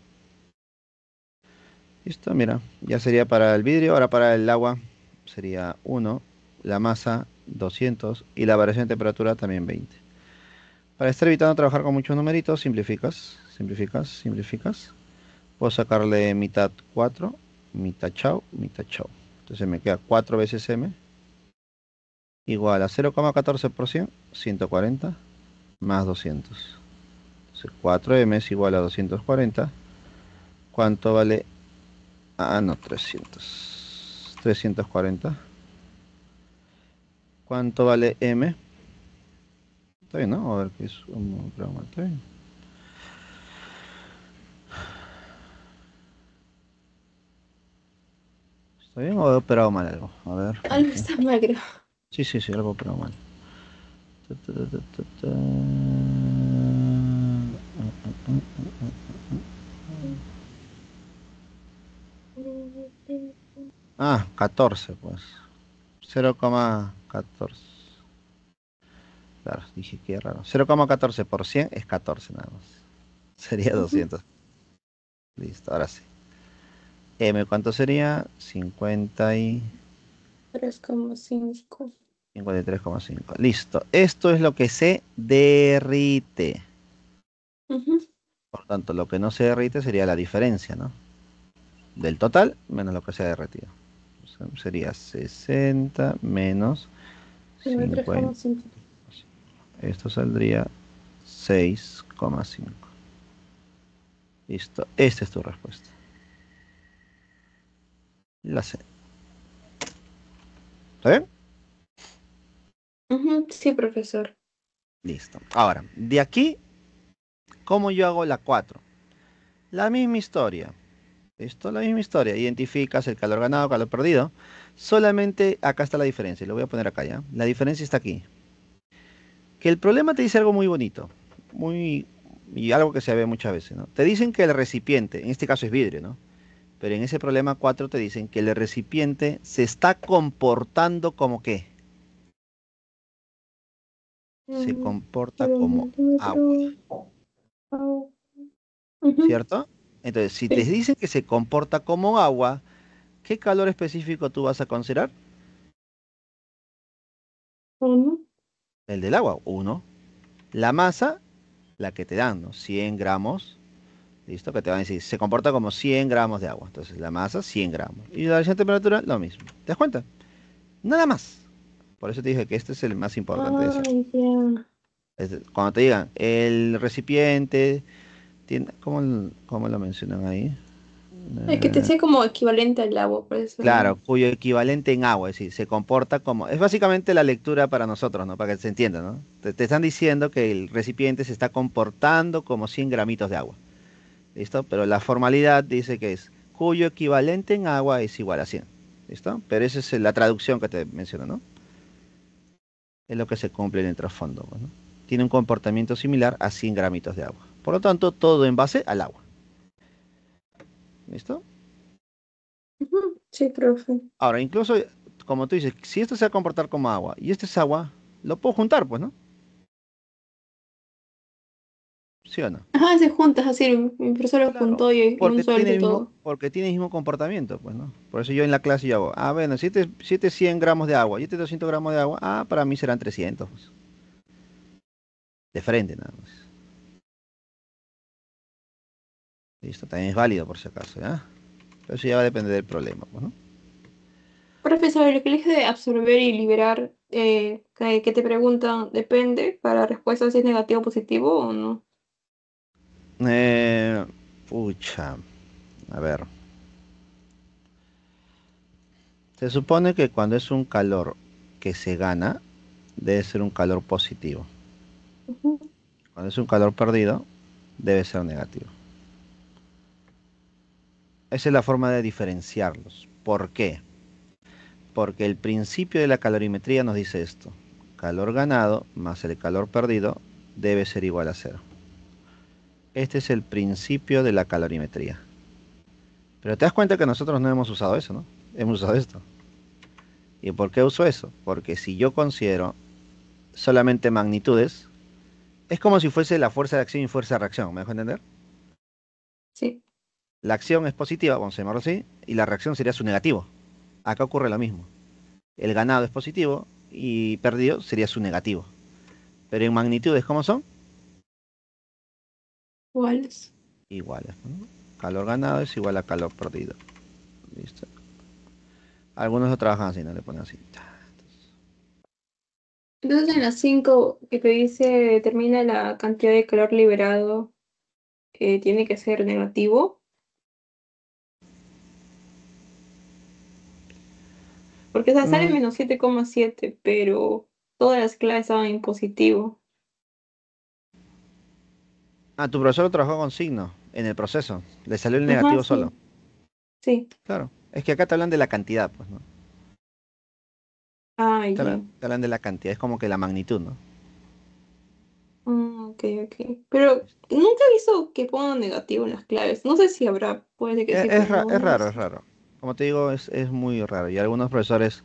Listo, mira, ya sería para el vidrio, ahora para el agua sería 1, la masa 200 y la variación de temperatura también 20. Para estar evitando trabajar con muchos numeritos, simplificas, simplificas, simplificas. Puedo sacarle mitad 4, mitad chau, mitad chau. Entonces me queda 4 veces m igual a 0,14%, 140 más 200. Entonces 4m es igual a 240. ¿Cuánto vale? Ah, no, 300. 340. ¿Cuánto vale m? Está bien, ¿no? A ver qué es un programa. Está bien. ¿Está bien o he operado mal algo? A ver, Algo espérate. está mal, creo. Sí, sí, sí, algo he operado mal. Ta, ta, ta, ta, ta, ta. Ah, 14, pues. 0,14. Claro, dije que raro. 0,14 por 100 es 14 nada más. Sería Ujú. 200. Listo, ahora sí. M, ¿cuánto sería? 3,5. 53,5. Listo. Esto es lo que se derrite. Ujú. Por tanto, lo que no se derrite sería la diferencia, ¿no? Del total menos lo que se ha derretido. O sea, sería 60 menos Nueve, 50. 3,5. Esto saldría 6,5. Listo. Esta es tu respuesta. La C. ¿Está bien? Ujú, sí, profesor. Listo. Ahora, de aquí, ¿cómo yo hago la 4? La misma historia. ¿Listo? La misma historia. Identificas el calor ganado, calor perdido. Solamente acá está la diferencia. Lo voy a poner acá ya. La diferencia está aquí. Que el problema te dice algo muy bonito. Muy. Y algo que se ve muchas veces, ¿no? Te dicen que el recipiente, en este caso es vidrio, ¿no? Pero en ese problema 4 te dicen que el recipiente se está comportando como qué. Se comporta Cero como agua, milímetros. Ah, ujú, ¿cierto? Entonces, si te sí. dicen que se comporta como agua, ¿qué calor específico tú vas a considerar? Uno. El del agua, 1. La masa, la que te dan, ¿no? 100 gramos, ¿listo? Que te van a decir, se comporta como 100 gramos de agua. Entonces, la masa, 100 gramos. Y la variación de temperatura, lo mismo. ¿Te das cuenta? Nada más. Por eso te dije que este es el más importante de siempre. Ay, ya. Cuando te digan, el recipiente, ¿cómo lo mencionan ahí? Es que te Eh, sé como equivalente al agua, por eso. Claro, cuyo equivalente en agua, es decir, se comporta como... Es básicamente la lectura para nosotros, ¿no? Para que se entienda, ¿no? Te están diciendo que el recipiente se está comportando como 100 gramitos de agua, ¿listo? Pero la formalidad dice que es cuyo equivalente en agua es igual a 100, ¿listo? Pero esa es la traducción que te menciono, ¿no? Es lo que se cumple en el trasfondo, pues, ¿no? Tiene un comportamiento similar a 100 gramitos de agua. Por lo tanto, todo en base al agua, ¿listo? Ujú, sí, profe. Ahora, incluso como tú dices, si esto se va a comportar como agua y este es agua, lo puedo juntar, pues, ¿no? ¿Sí o no? Ajá, se juntas así, mi profesor lo Claro, juntó y un suelto y todo. porque tiene el mismo comportamiento, pues, ¿no? Por eso yo en la clase yo hago, bueno, si este es 100 gramos de agua y este es 200 gramos de agua, para mí serán 300, pues, de frente nada más. Listo, también es válido por si acaso, ¿ya? Pero eso ya va a depender del problema, pues, ¿no? Profesor, lo que elige de absorber y liberar, que te preguntan, ¿depende para la respuesta si es negativo o positivo o no? Eh, pucha, a ver. Se supone que cuando es un calor que se gana, debe ser un calor positivo. Ujú. Cuando es un calor perdido, debe ser negativo. Esa es la forma de diferenciarlos. ¿Por qué? Porque el principio de la calorimetría nos dice esto. Calor ganado más el calor perdido debe ser igual a cero. Este es el principio de la calorimetría. Pero te das cuenta que nosotros no hemos usado eso, ¿no? Hemos usado esto. ¿Y por qué uso eso? Porque si yo considero solamente magnitudes, es como si fuese la fuerza de acción y fuerza de reacción, ¿me dejo entender? Sí, La acción es positiva, vamos a llamarlo así, y la reacción sería su negativo. Acá ocurre lo mismo. El ganado es positivo y perdido sería su negativo. Pero en magnitudes, ¿cómo son? iguales. Iguales, ¿no? Calor ganado es igual a calor perdido. ¿Listo? Algunos lo trabajan así, no le ponen así. Entonces en las 5 que te dice determina la cantidad de calor liberado, tiene que ser negativo, porque o sea, sale Mm, -7,7, pero todas las claves estaban en positivo. tu profesor lo trabajó con signo en el proceso. Le salió el Ajá, negativo solo. sí, sí. Claro. Es que acá te hablan de la cantidad, pues, ¿no? Ah, ya. Te hablan de la cantidad, es como que la magnitud, ¿no? Ah, ok, ok. Pero nunca he visto que pongan negativo en las claves. No sé si habrá, puede que sí, pero no, Es no he raro, es visto. raro. Como te digo, es muy raro. Y algunos profesores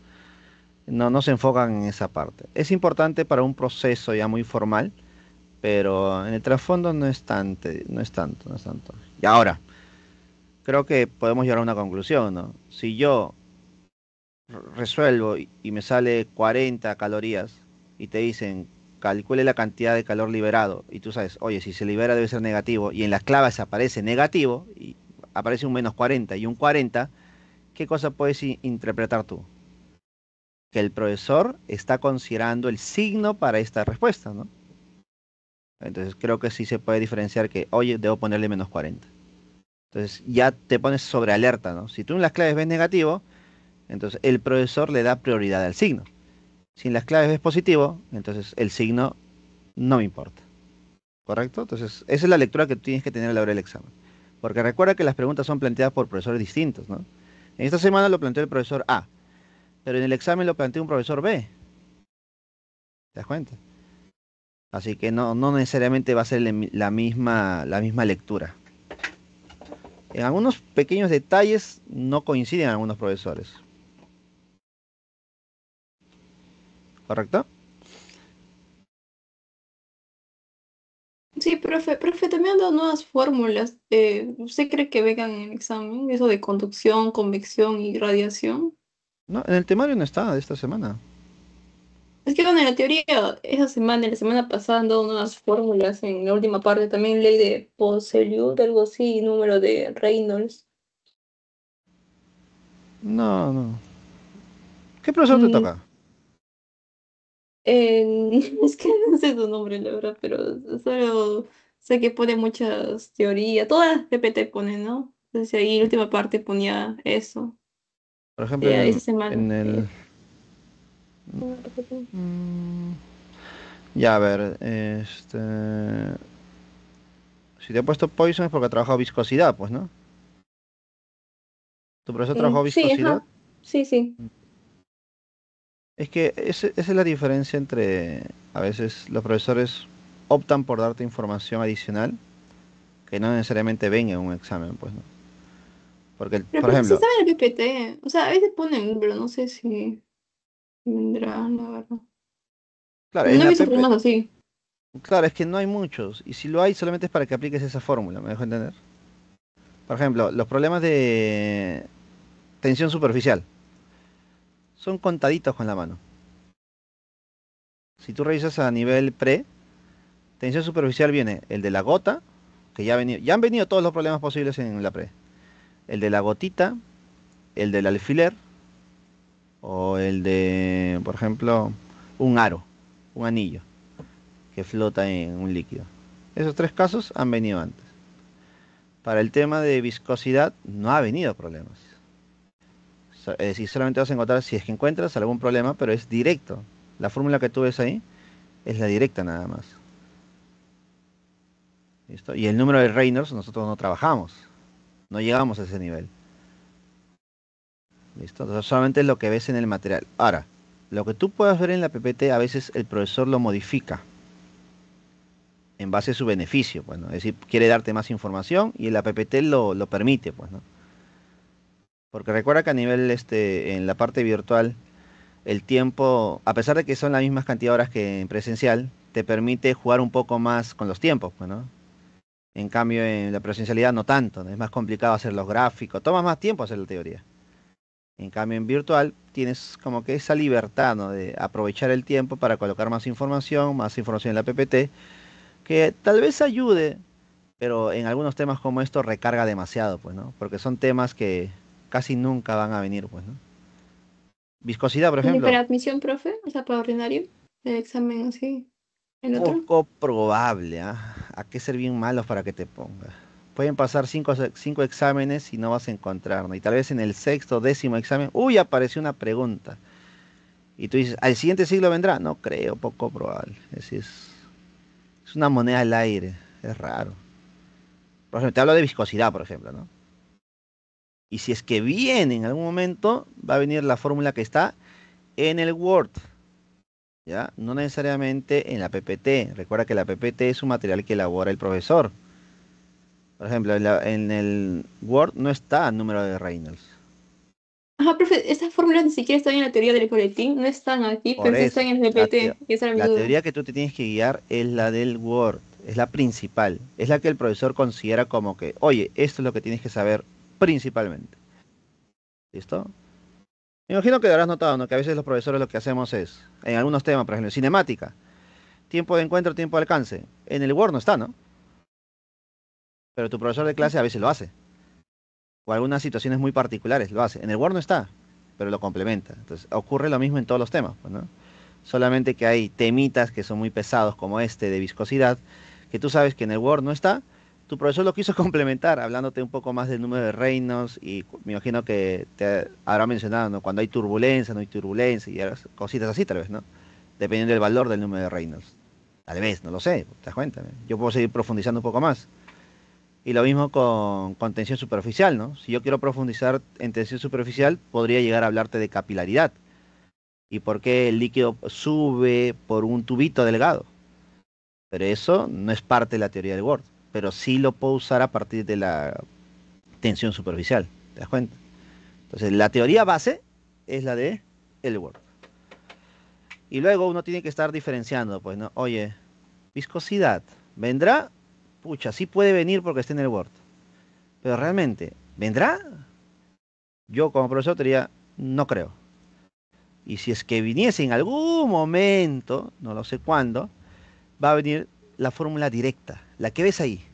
no se enfocan en esa parte. Es importante para un proceso ya muy formal, pero en el trasfondo no es tanto, no es tanto, no es tanto. Y ahora, creo que podemos llegar a una conclusión, ¿no? Si yo resuelvo y me sale 40 calorías y te dicen calcule la cantidad de calor liberado y tú sabes, oye, si se libera debe ser negativo y en las claves aparece negativo y aparece un -40 y un 40, ¿qué cosa puedes interpretar tú? Que el profesor está considerando el signo para esta respuesta, ¿no? Entonces creo que sí se puede diferenciar que, oye, debo ponerle -40. Entonces ya te pones sobre alerta, ¿no? Si tú en las claves ves negativo, entonces el profesor le da prioridad al signo. Si en las claves ves positivo, entonces el signo no me importa. ¿Correcto? Entonces esa es la lectura que tú tienes que tener a la hora del examen. Porque recuerda que las preguntas son planteadas por profesores distintos, ¿no? En esta semana lo planteó el profesor A, pero en el examen lo planteó un profesor B. ¿Te das cuenta? Así que no necesariamente va a ser la misma lectura. En algunos pequeños detalles no coinciden algunos profesores. ¿Correcto? Sí, profe, también han dado nuevas fórmulas. ¿Usted cree que vengan en el examen? Eso de conducción, convección y radiación. No, en el temario no está de esta semana. Es que bueno, en la teoría, esa semana y la semana pasada han dado nuevas fórmulas en la última parte. También ley de Poiseuille, algo así, número de Reynolds. No, no. ¿Qué profesor te Mm, toca? es que no sé su nombre, la verdad, pero solo sé que pone muchas teorías. Todas las PPT pone, ¿no? Entonces ahí la última parte ponía eso. Por ejemplo, Esa semana. en el... mm, ya, a ver, si te he puesto Poison es porque ha trabajado viscosidad, pues, ¿no? ¿Tu profesor trabajó Sí, viscosidad? ajá. Sí, sí. Es que esa es la diferencia entre, a veces los profesores optan por darte información adicional que no necesariamente venga en un examen, pues, ¿no? Porque, Pero por porque sí ejemplo, estaba en el PPT. O sea, a veces ponen, pero no sé si. vendrá, la verdad. Claro, No en he la visto PP, problemas así. claro, es que no hay muchos. Y si lo hay, solamente es para que apliques esa fórmula, ¿me dejo entender? Por ejemplo, los problemas de tensión superficial son contaditos con la mano. Si tú revisas a nivel pre, tensión superficial viene el de la gota, que ya han venido todos los problemas posibles en la pre. El de la gotita, el del alfiler, o el de, por ejemplo, un aro, un anillo que flota en un líquido. Esos tres casos han venido antes. Para el tema de viscosidad no ha venido problemas. Es decir, solamente vas a encontrar si es que encuentras algún problema, pero es directo. La fórmula que tú ves ahí es la directa nada más. ¿Listo? Y el número de Reynolds nosotros no trabajamos, no llegamos a ese nivel. ¿Listo? Entonces solamente es lo que ves en el material. Ahora, lo que tú puedas ver en la PPT a veces el profesor lo modifica en base a su beneficio, pues, ¿no? Es decir, quiere darte más información y la PPT lo permite, pues, ¿no? Porque recuerda que a nivel, en la parte virtual, el tiempo, a pesar de que son las mismas cantidad de horas que en presencial, te permite jugar un poco más con los tiempos, pues, ¿no? En cambio, en la presencialidad no tanto, ¿no? Es más complicado hacer los gráficos, toma más tiempo hacer la teoría. En cambio, en virtual tienes como que esa libertad, ¿no? De aprovechar el tiempo para colocar más información en la PPT, que tal vez ayude, pero en algunos temas como esto recarga demasiado, pues, ¿no? Porque son temas que casi nunca van a venir, pues, ¿no? Viscosidad, por ¿Y para ejemplo, admisión, profe? O sea, para ordinario, el examen así, el otro. poco probable, ¿ah? Hay que ser bien malos para que te ponga. Pueden pasar cinco exámenes y no vas a encontrar, ¿no? Y tal vez en el sexto, décimo examen, uy, apareció una pregunta. Y tú dices, ¿al siguiente siglo vendrá? No creo, poco probable. Es decir, es una moneda al aire, es raro. Por ejemplo, te hablo de viscosidad, por ejemplo, ¿no? Y si es que viene en algún momento, va a venir la fórmula que está en el Word, ¿ya? No necesariamente en la PPT. Recuerda que la PPT es un material que elabora el profesor. Por ejemplo, en el Word no está el número de Reynolds. Ajá, profe, estas fórmulas ni siquiera están en la teoría del colectín, no están aquí, Por pero sí eso, están en el GPT, y esa era mi la duda. teoría que tú te tienes que guiar es la del Word. Es la principal. Es la que el profesor considera como que, oye, esto es lo que tienes que saber principalmente. ¿Listo? Me imagino que habrás notado, ¿no? Que a veces los profesores lo que hacemos es, en algunos temas, por ejemplo, cinemática, tiempo de encuentro, tiempo de alcance. En el Word no está, ¿no? Pero tu profesor de clase a veces lo hace. O algunas situaciones muy particulares lo hace. En el Word no está, pero lo complementa. Entonces, ocurre lo mismo en todos los temas, pues, ¿no? Solamente que hay temitas que son muy pesados, como este de viscosidad, que tú sabes que en el Word no está. Tu profesor lo quiso complementar, hablándote un poco más del número de Reynolds, y me imagino que te habrá mencionado, ¿no? Cuando hay turbulencia, no hay turbulencia, y cositas así tal vez, ¿no? Dependiendo del valor del número de Reynolds. Tal vez, no lo sé, te das cuenta, ¿no? Yo puedo seguir profundizando un poco más. Y lo mismo con tensión superficial, ¿no? Si yo quiero profundizar en tensión superficial, podría llegar a hablarte de capilaridad y por qué el líquido sube por un tubito delgado. Pero eso no es parte de la teoría del Word, pero sí lo puedo usar a partir de la tensión superficial, ¿te das cuenta? Entonces, la teoría base es la de el Word. Y luego uno tiene que estar diferenciando, pues, ¿no? Oye, viscosidad, ¿vendrá? Pucha, sí puede venir porque está en el Word. Pero realmente, ¿vendrá? Yo como profesor te diría, no creo. Y si es que viniese en algún momento, no lo sé cuándo, va a venir la fórmula directa, la que ves ahí.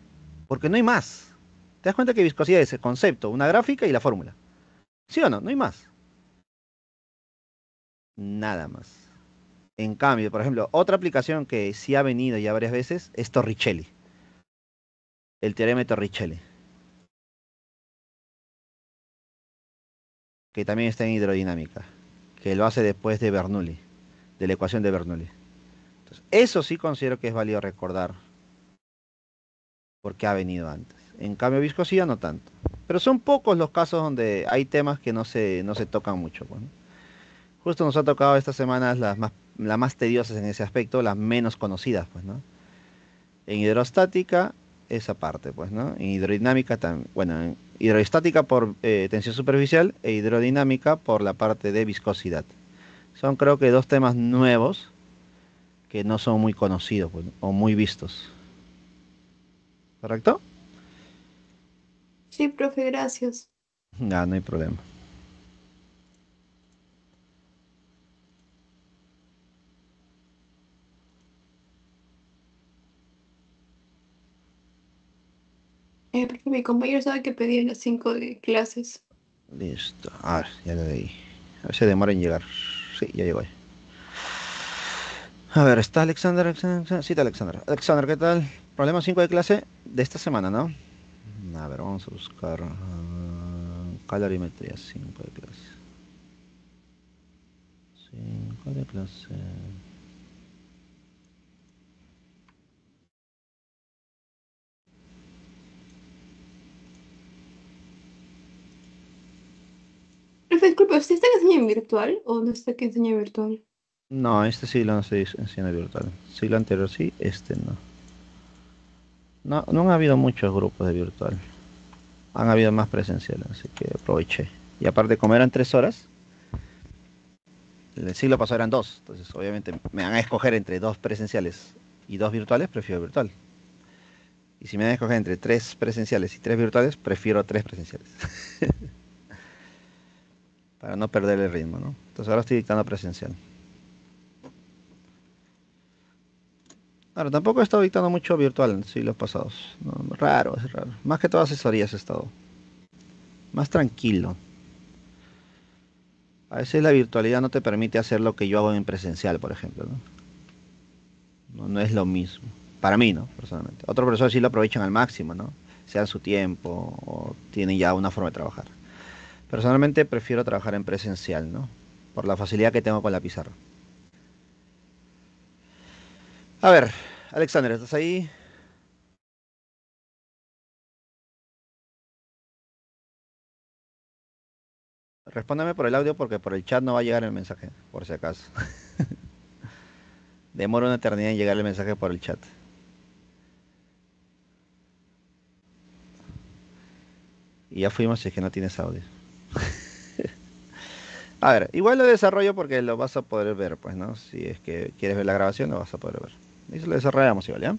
Porque no hay más. ¿Te das cuenta que viscosidad es el concepto, una gráfica y la fórmula? ¿Sí o no? No hay más. Nada más. En cambio, por ejemplo, otra aplicación que sí ha venido ya varias veces es Torricelli, el teorema de Torricelli, que también está en hidrodinámica, que lo hace después de Bernoulli, de la ecuación de Bernoulli. Entonces, eso sí considero que es válido recordar porque ha venido antes. En cambio, viscosidad no tanto. Pero son pocos los casos donde hay temas que no se tocan mucho, pues, ¿no? Justo nos ha tocado estas semanas las más tediosas en ese aspecto, las menos conocidas, pues, ¿no? En hidrostática, esa parte, pues, ¿no? En hidrodinámica también, bueno, en hidrostática por tensión superficial e hidrodinámica por la parte de viscosidad. Son creo que dos temas nuevos que no son muy conocidos pues, o muy vistos. ¿Correcto? Sí, profe, gracias. No, no hay problema. Profe, mi compañero sabe que pedía las 5 de clases. Listo. A ver, ya le leí. A ver si demora en llegar. Sí, ya llegó. A ver, ¿está Alexander? Sí, está Alexander. Alexander, ¿qué tal? Problema 5 de clase de esta semana, ¿no? A ver, vamos a buscar calorimetría 5 de clase. 5 de clase. Profe, disculpe, ¿usted está que enseña en virtual o no está que enseña virtual? No, este sí lo estoy enseñando virtual. Sí, lo anterior sí, este no. No, no han habido muchos grupos de virtual. Han habido más presenciales, así que aproveché. Y aparte, como eran 3 horas, el siglo pasado eran dos. Entonces, obviamente, me van a escoger entre dos presenciales y dos virtuales, prefiero virtual. Y si me van a escoger entre tres presenciales y tres virtuales, prefiero tres presenciales. Para no perder el ritmo, ¿no? Entonces ahora estoy dictando presencial. Ahora, tampoco he estado dictando mucho virtual en siglos pasados. No, raro, es raro. Más que todo asesorías he estado. Más tranquilo. A veces la virtualidad no te permite hacer lo que yo hago en presencial, por ejemplo, ¿no? No, no es lo mismo. Para mí, ¿no? Personalmente. Otros profesores sí lo aprovechan al máximo, ¿no? Se dan su tiempo o tienen ya una forma de trabajar. Personalmente prefiero trabajar en presencial, ¿no? Por la facilidad que tengo con la pizarra. A ver, Alexander, ¿estás ahí? Respóndeme por el audio porque por el chat no va a llegar el mensaje, por si acaso. Demora una eternidad en llegar el mensaje por el chat. Y ya fuimos si es que no tienes audio. A ver, igual lo desarrollo porque lo vas a poder ver, pues, ¿no? Si es que quieres ver la grabación, lo vas a poder ver. Y lo desarrollamos igual, ¿ya?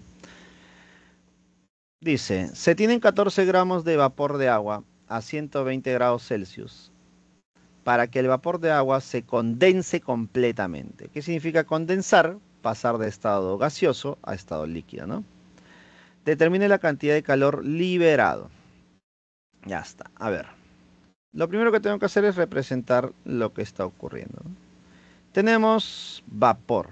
Dice, se tienen 14 gramos de vapor de agua a 120 grados Celsius para que el vapor de agua se condense completamente. ¿Qué significa condensar? Pasar de estado gaseoso a estado líquido, ¿no? Determine la cantidad de calor liberado. Ya está. A ver. Lo primero que tengo que hacer es representar lo que está ocurriendo, ¿no? Tenemos vapor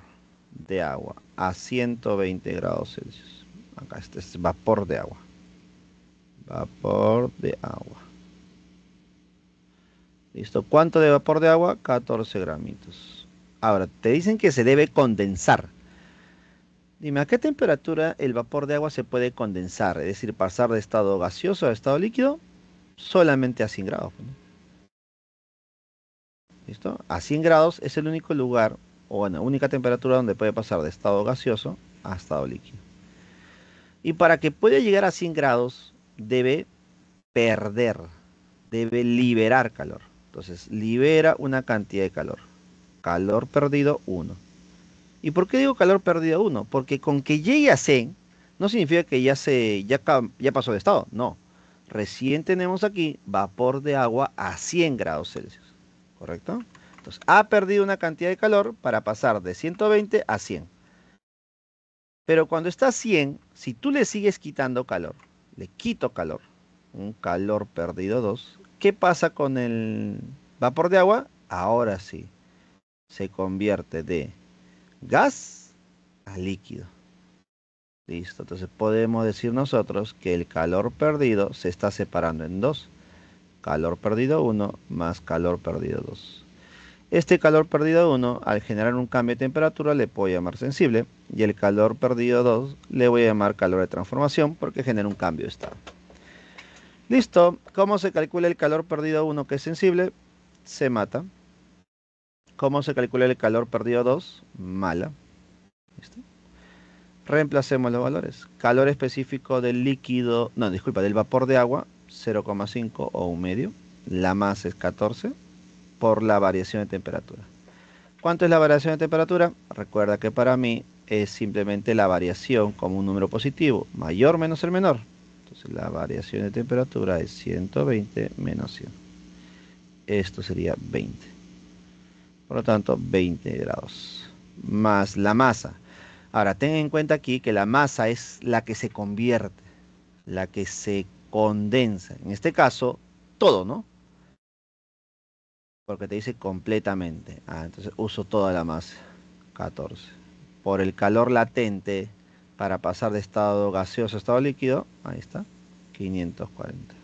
de agua a 120 grados Celsius. Acá este es vapor de agua. Vapor de agua. ¿Listo? ¿Cuánto de vapor de agua? 14 gramitos. Ahora, te dicen que se debe condensar. Dime, ¿a qué temperatura el vapor de agua se puede condensar? Es decir, pasar de estado gaseoso a estado líquido solamente a 100 grados, ¿no? ¿Listo? A 100 grados es el único lugar, o bueno, única temperatura donde puede pasar de estado gaseoso a estado líquido. Y para que pueda llegar a 100 grados, debe perder, debe liberar calor. Entonces, libera una cantidad de calor. Calor perdido, 1. ¿Y por qué digo calor perdido 1? Porque con que llegue a 100, no significa que ya pasó de estado. No. Recién tenemos aquí vapor de agua a 100 grados Celsius. ¿Correcto? Entonces, ha perdido una cantidad de calor para pasar de 120 a 100. Pero cuando está a 100, si tú le sigues quitando calor, le quito calor, un calor perdido 2, ¿qué pasa con el vapor de agua? Ahora sí, se convierte de gas a líquido. Listo, entonces podemos decir nosotros que el calor perdido se está separando en dos. Calor perdido 1 más calor perdido 2. Este calor perdido 1, al generar un cambio de temperatura, le puedo llamar sensible. Y el calor perdido 2, le voy a llamar calor de transformación porque genera un cambio de estado. Listo. ¿Cómo se calcula el calor perdido 1 que es sensible? Se mata. ¿Cómo se calcula el calor perdido 2? Mala. ¿Listo? Reemplacemos los valores. Calor específico del líquido, no, disculpa, del vapor de agua, 0,5 o un medio. La masa es 14 por la variación de temperatura. ¿Cuánto es la variación de temperatura? Recuerda que para mí es simplemente la variación como un número positivo, mayor menos el menor. Entonces la variación de temperatura es 120 menos 100. Esto sería 20. Por lo tanto, 20 grados. Más la masa. Ahora, ten en cuenta aquí que la masa es la que se convierte, la que se condensa. En este caso, todo, ¿no? Porque te dice completamente. Entonces uso toda la masa. 14. Por el calor latente para pasar de estado gaseoso a estado líquido, ahí está, 540.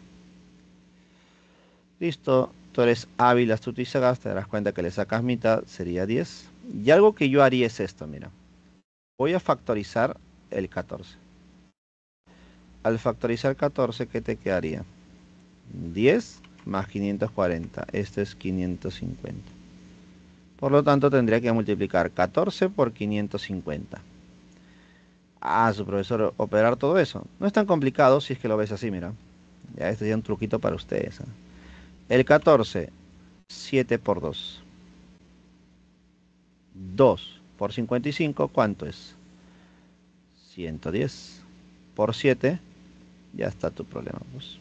Listo, tú eres hábil, astuto y sagaz, te darás cuenta que le sacas mitad, sería 10. Y algo que yo haría es esto, mira. Voy a factorizar el 14. Al factorizar 14, ¿qué te quedaría? 10 más 540. Esto es 550. Por lo tanto, tendría que multiplicar 14 por 550. Su profesor, operar todo eso. No es tan complicado si es que lo ves así, mira. Ya, este es un truquito para ustedes. El 14, 7 por 2. 2 por 55, ¿cuánto es? 110. Por 7, ya está tu problema, pues.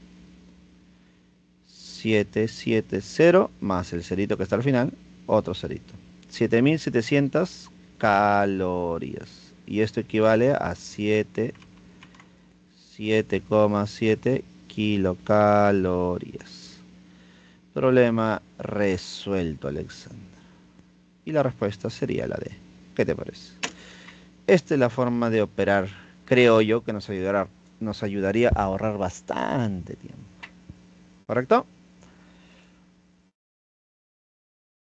770 más el cerito que está al final, otro cerito. 7700 calorías. Y esto equivale a 7,7 kilocalorías. Problema resuelto, Alexander. Y la respuesta sería la D. ¿Qué te parece? Esta es la forma de operar, creo yo, que nos ayudaría a ahorrar bastante tiempo. ¿Correcto?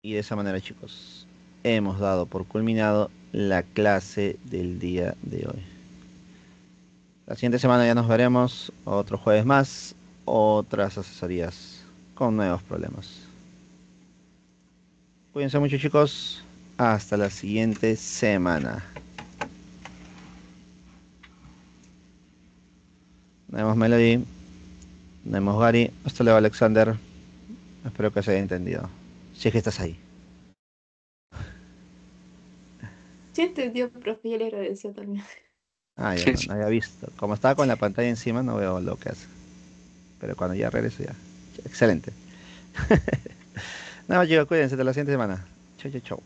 Y de esa manera, chicos, hemos dado por culminado la clase del día de hoy. La siguiente semana ya nos veremos, otro jueves más, otras asesorías con nuevos problemas. Cuídense mucho, chicos. Hasta la siguiente semana. Nos vemos, Melody. Nos vemos, Gary. Hasta luego, Alexander. Espero que se haya entendido. Si es que estás ahí. Sí entendió, profe, ya le agradeció también. Ya no había visto. Como estaba con la pantalla encima, no veo lo que hace. Pero cuando ya regreso ya. Excelente. Nada, chicos, cuídense de la siguiente semana. Chau, chau, chau.